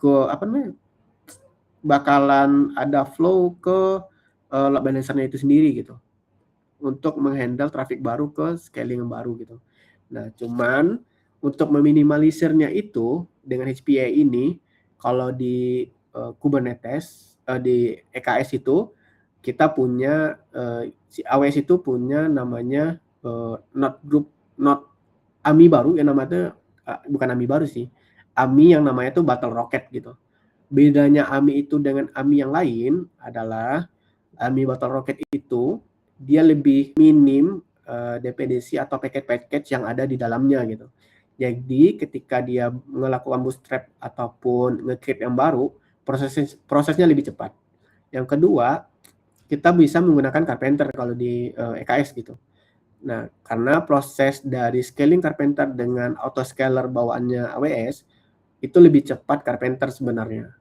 apa namanya? Bakalan ada flow ke load balancer-nya itu sendiri gitu untuk menghandle traffic baru ke scaling yang baru gitu. Nah, cuman untuk meminimalisirnya itu dengan HPA ini kalau di Kubernetes di EKS itu kita punya si AWS itu punya namanya node AMI baru yang namanya bukan AMI baru sih. AMI yang namanya itu Battle Rocket gitu. Bedanya AMI itu dengan AMI yang lain adalah AMI Battle Rocket itu dia lebih minim dependensi atau packet-packet yang ada di dalamnya gitu. Jadi ketika dia melakukan bootstrap ataupun nge-create yang baru, prosesnya lebih cepat. Yang kedua, kita bisa menggunakan Carpenter kalau di EKS gitu. Nah, karena proses dari scaling Carpenter dengan autoscaler bawaannya AWS itu lebih cepat Carpenter sebenarnya.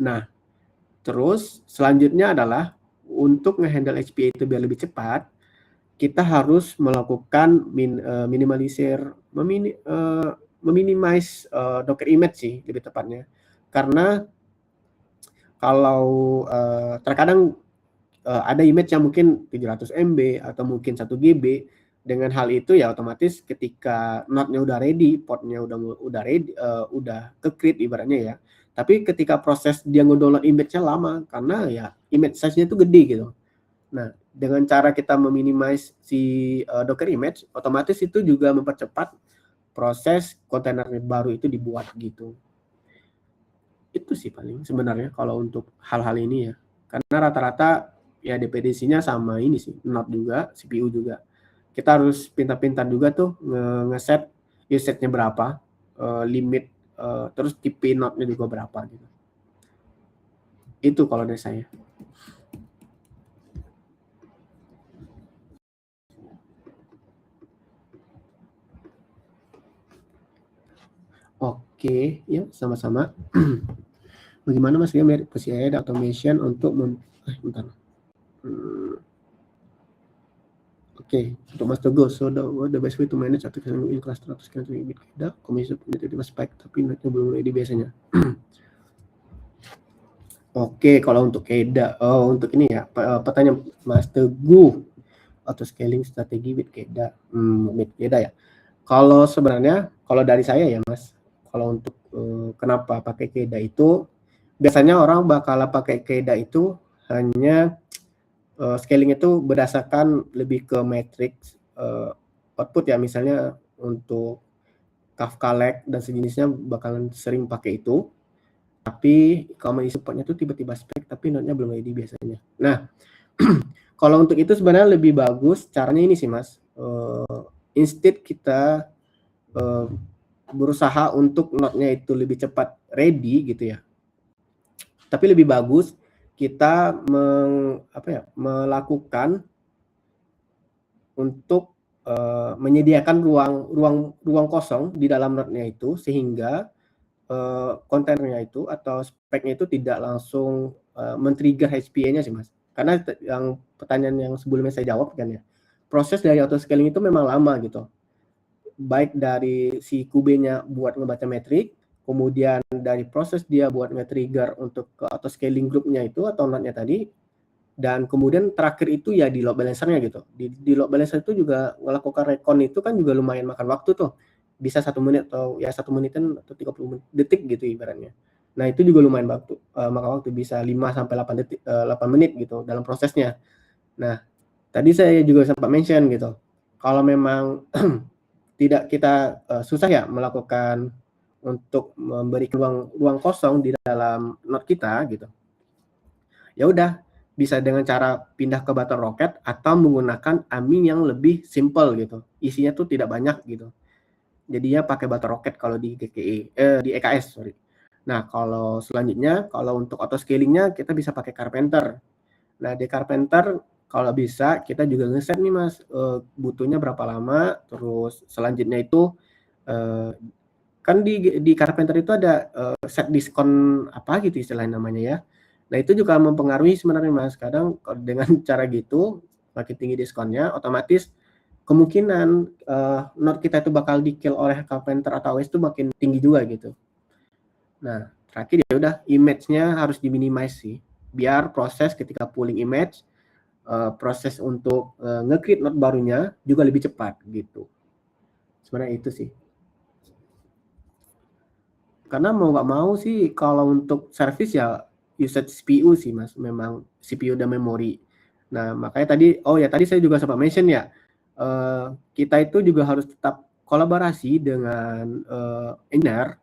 Nah, terus selanjutnya adalah untuk nge-handle HPA itu biar lebih cepat, kita harus melakukan meminimize Docker image sih lebih tepatnya. Karena kalau terkadang ada image yang mungkin 700 MB atau mungkin 1 GB, dengan hal itu ya otomatis ketika node-nya udah ready, portnya udah ready, udah ke-create ibaratnya ya. Tapi ketika proses dia nge-download image-nya lama karena ya image size-nya itu gede gitu. Nah, dengan cara kita meminimize si Docker image, otomatis itu juga mempercepat proses kontainer baru itu dibuat gitu. Itu sih paling sebenarnya kalau untuk hal-hal ini ya. Karena rata-rata ya dependensinya sama ini sih, node juga, CPU juga. Kita harus pintar-pintar juga tuh nge-set usage-nya berapa, limit, terus tipe node-nya juga berapa gitu. Itu kalau dari saya. Oke, ya sama-sama. Bagaimana Mas Ria melihat PCI automation untuk bentar. Oke, untuk Mas Togo, so the best way to manage application in cluster atau scan bit KEDA, komisi tiba-tiba spike tapi netnya belum ready biasanya. Oke, kalau untuk KEDA, untuk ini ya, pertanyaan Mas Teguh, auto scaling strategi bit KEDA, bit KEDA ya. Kalau sebenarnya, kalau dari saya ya Mas, kalau untuk kenapa pakai KEDA itu, biasanya orang bakal pakai KEDA itu hanya scaling itu berdasarkan lebih ke matrix output ya, misalnya untuk Kafka-Lake dan sejenisnya bakalan sering pakai itu. Tapi kalau supportnya itu tiba-tiba spek tapi node-nya belum ready biasanya. Nah, kalau untuk itu sebenarnya lebih bagus caranya ini sih Mas. Instead kita berusaha untuk node-nya itu lebih cepat ready gitu ya. Tapi lebih bagus kita melakukan untuk menyediakan ruang kosong di dalam node-nya itu sehingga kontainernya itu atau speknya itu tidak langsung men-trigger HPA-nya sih Mas. Karena yang pertanyaan yang sebelumnya saya jawab kan ya, proses dari auto scaling itu memang lama gitu. Baik dari si Kube-nya buat ngebaca metrik kemudian dari proses dia buat nge-trigger untuk ke auto scaling groupnya itu atau node-nya tadi, dan kemudian terakhir itu ya di load balancer-nya gitu. Di load balancer itu juga melakukan recon itu kan juga lumayan makan waktu tuh. Bisa 1 menit atau ya 1 menitan atau 30 detik gitu ibaratnya. Nah, itu juga lumayan makan waktu, bisa 5 sampai 8 detik 8 menit gitu dalam prosesnya. Nah, tadi saya juga sempat mention gitu, kalau memang tidak kita susah ya melakukan untuk memberikan ruang kosong di dalam node kita gitu. Ya udah, bisa dengan cara pindah ke button rocket atau menggunakan AMI yang lebih simple gitu. Isinya tuh tidak banyak gitu. Jadinya pakai button rocket kalau di di EKS, sorry. Nah, kalau selanjutnya, kalau untuk auto scalingnya kita bisa pakai Carpenter. Nah, di Carpenter kalau bisa kita juga ngeset nih Mas, butuhnya berapa lama, terus selanjutnya itu kan di Carpenter itu ada set diskon apa gitu istilahnya namanya ya. Nah, itu juga mempengaruhi sebenarnya Mas. Kadang dengan cara gitu, makin tinggi diskonnya, otomatis kemungkinan node kita itu bakal di-kill oleh Carpenter atau AWS itu makin tinggi juga gitu. Nah, terakhir ya udah image-nya harus di-minimize sih, biar proses ketika pooling image, proses untuk nge-create node barunya juga lebih cepat gitu. Sebenarnya itu sih. Karena mau nggak mau sih kalau untuk service ya usage CPU sih Mas, memang CPU dan memori. Nah, makanya tadi saya juga sempat mention ya, kita itu juga harus tetap kolaborasi dengan engineer.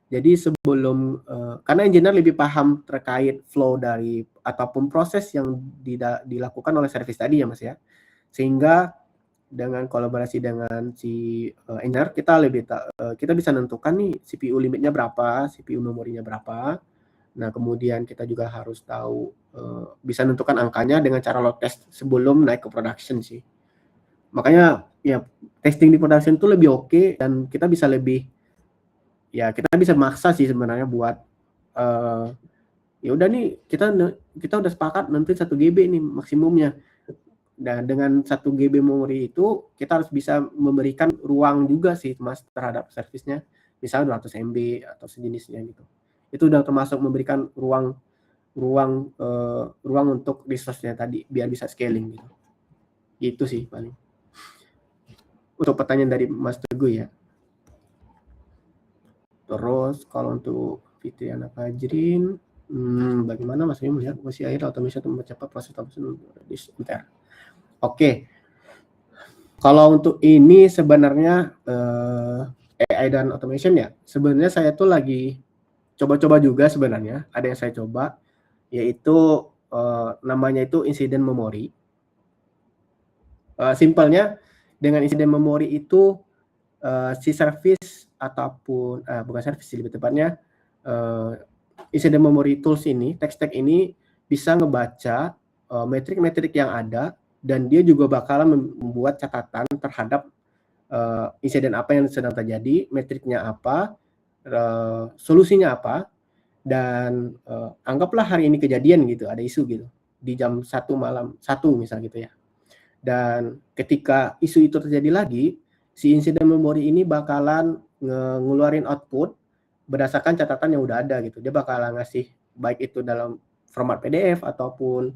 Jadi sebelum karena engineer lebih paham terkait flow dari ataupun proses yang dilakukan oleh service tadi ya Mas ya. Sehingga dengan kolaborasi dengan si engineer kita bisa nentukan nih CPU limitnya berapa, CPU memorinya berapa. Nah, kemudian kita juga harus tahu bisa nentukan angkanya dengan cara load test sebelum naik ke production sih. Makanya ya testing di production itu lebih oke dan kita bisa maksa sih sebenarnya buat ya udah nih kita udah sepakat nentuin 1 GB nih maksimumnya. Dan dengan 1 GB memori itu kita harus bisa memberikan ruang juga sih Mas terhadap servisnya, misalnya 200 MB atau sejenisnya gitu. Itu udah termasuk memberikan ruang untuk resource-nya tadi biar bisa scaling gitu. Itu sih paling. Untuk pertanyaan dari Mas Teguh ya. Terus kalau untuk Fitriana Fajrin, bagaimana Mas Bim melihat posisi air automation untuk mempercepat proses automation di sebentar. Oke. Kalau untuk ini sebenarnya AI dan automation ya, sebenarnya saya tuh lagi coba-coba juga sebenarnya. Ada yang saya coba, yaitu namanya itu incident memory. Simpelnya dengan incident memory itu si service ataupun bukan service lebih tepatnya incident memory tools ini, text tag ini bisa ngebaca metrik-metrik yang ada dan dia juga bakalan membuat catatan terhadap insiden apa yang sedang terjadi, metriknya apa, solusinya apa, dan anggaplah hari ini kejadian gitu, ada isu gitu di jam 1 malam 1 misal gitu ya. Dan ketika isu itu terjadi lagi, si insiden memori ini bakalan ngeluarin output berdasarkan catatan yang udah ada gitu. Dia bakalan ngasih baik itu dalam format PDF ataupun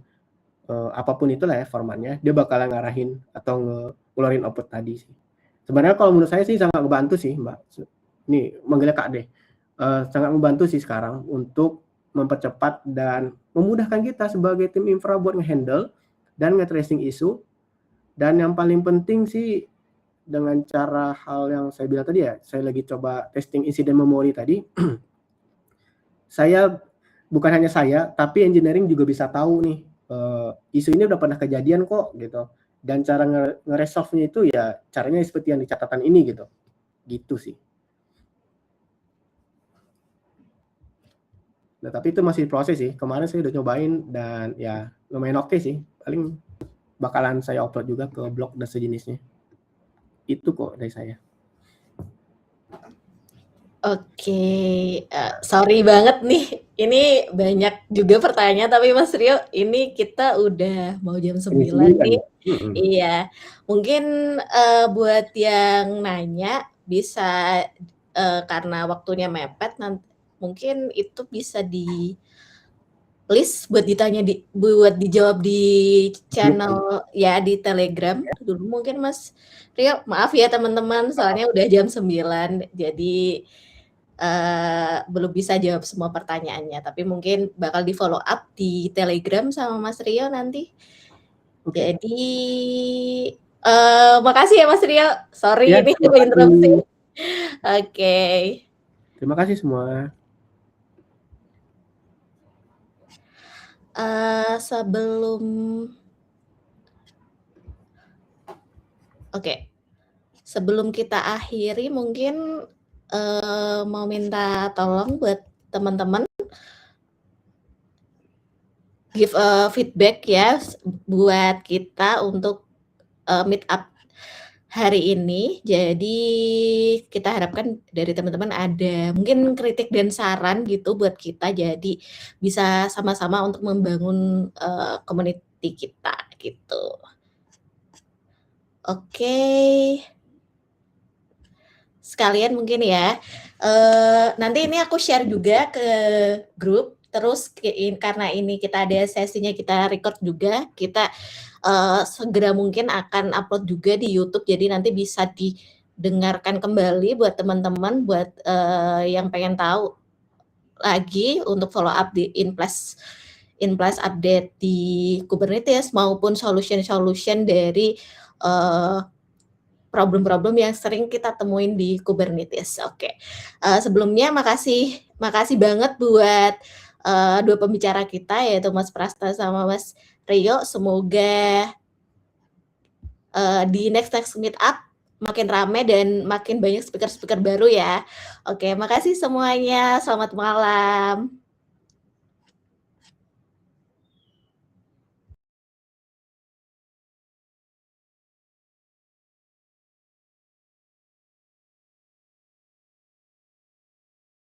apapun itulah ya formatnya, dia bakalan ngarahin atau ngeluarin output tadi sih. Sebenarnya kalau menurut saya sih sangat membantu sih Mbak. Nih manggilnya Kak deh. Sangat membantu sih sekarang untuk mempercepat dan memudahkan kita sebagai tim infra buat ngehandle dan nge-tracing isu. Dan yang paling penting sih dengan cara hal yang saya bilang tadi ya, saya lagi coba testing incident memory tadi. Bukan hanya saya, tapi engineering juga bisa tahu nih isu ini udah pernah kejadian kok gitu. Dan cara nge-resolve-nya itu ya caranya seperti yang di catatan ini gitu. Gitu sih. Nah, tapi itu masih proses sih. Kemarin saya udah cobain dan ya lumayan oke sih. Paling bakalan saya upload juga ke blog dan sejenisnya. Itu kok dari saya. Oke, sorry banget nih, ini banyak juga pertanyaan tapi Mas Rio, ini kita udah mau jam 9 nih. Iya, mungkin buat yang nanya bisa karena waktunya mepet, mungkin itu bisa di list buat dijawab di channel ya, di Telegram dulu mungkin Mas Rio. Maaf ya teman-teman, soalnya udah jam 9, jadi belum bisa jawab semua pertanyaannya, tapi mungkin bakal di-follow up di Telegram sama Mas Rio nanti. Jadi, makasih ya Mas Rio, sorry Ya, ini terima interupsi. kasih. Oke. Terima kasih semua. Sebelum sebelum kita akhiri mungkin mau minta tolong buat teman-teman give feedback ya buat kita untuk meet up hari ini. Jadi kita harapkan dari teman-teman ada mungkin kritik dan saran gitu buat kita, jadi bisa sama-sama untuk membangun community kita gitu. Oke. Sekalian mungkin ya, nanti ini aku share juga ke grup, terus karena ini kita ada sesinya, kita record juga, kita segera mungkin akan upload juga di YouTube, jadi nanti bisa didengarkan kembali buat teman-teman, buat yang pengen tahu lagi untuk follow up di in-place update di Kubernetes maupun solution dari problem-problem yang sering kita temuin di Kubernetes. Oke. Sebelumnya makasih banget buat dua pembicara kita, yaitu Mas Prasta sama Mas Rio. Semoga di next meet up makin rame dan makin banyak speaker baru ya. Oke, makasih semuanya. Selamat malam.